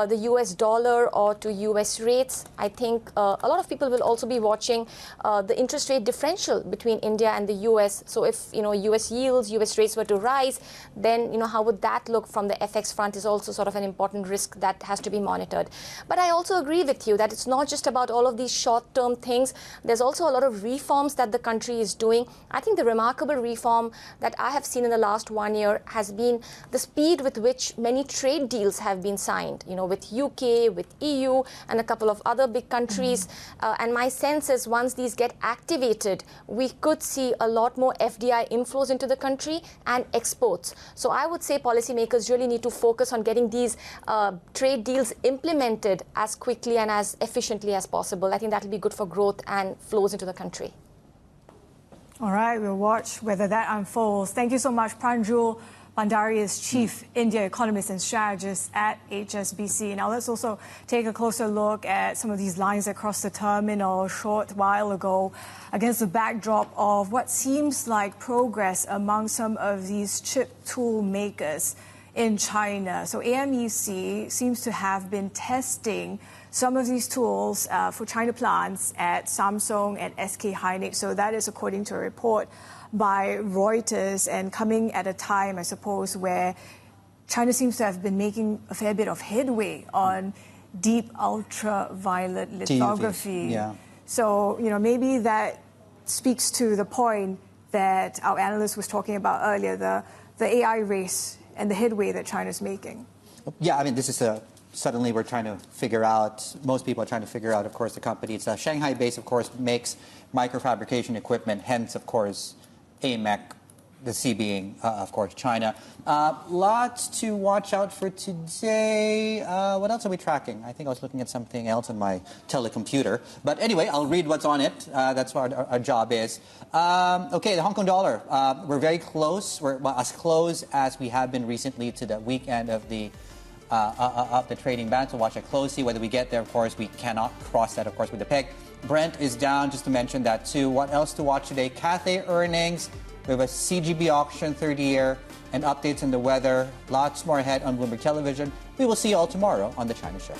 the US dollar or to US rates. I think a lot of people will also be watching the interest rate differential between India and the US. So if US yields, US rates were to rise, then how would that look from the FX front is also sort of an important risk that has to be monitored. But I also agree with you that it's not just about all of these short-term things. There's also a lot of reforms that the country is doing. I think the remarkable reform that I have seen in the last 1 year has been the speed with which many trade deals have been signed, with UK, with EU, and a couple of other big countries. And my sense is once these get activated, we could see a lot more FDI inflows into the country and exports. So I would say policymakers really need to focus on getting these trade deals implemented as quickly and as efficiently as possible. I think that will be good for growth and flows into the country. All right, we'll watch whether that unfolds. Thank you so much, Pranjul Bandari is Chief India Economist and Strategist at HSBC. Now let's also take a closer look at some of these lines across the terminal a short while ago against the backdrop of what seems like progress among some of these chip tool makers in China. So AMEC seems to have been testing some of these tools for China plants at Samsung and SK Hynix. So that is according to a report by Reuters, and coming at a time, I suppose, where China seems to have been making a fair bit of headway on deep ultraviolet lithography. Yeah. So, maybe that speaks to the point that our analyst was talking about earlier, the AI race and the headway that China's making. Yeah, this is suddenly we're trying to figure out, most people are trying to figure out, of course, the company. It's Shanghai-based, of course, makes microfabrication equipment, hence, of course, AMEC, the C being, of course, China. Lots to watch out for today. What else are we tracking? I think I was looking at something else on my telecomputer. But anyway, I'll read what's on it. That's what our job is. Okay, the Hong Kong dollar. We're very close. We're as close as we have been recently to the weekend of the trading band. So watch it closely. Whether we get there, of course, we cannot cross that, of course, with the peg. Brent is down, just to mention that too. What else to watch today? Cathay earnings. We have a CGB auction 30-year and updates on the weather. Lots more ahead on Bloomberg Television. We will see you all tomorrow on The China Show.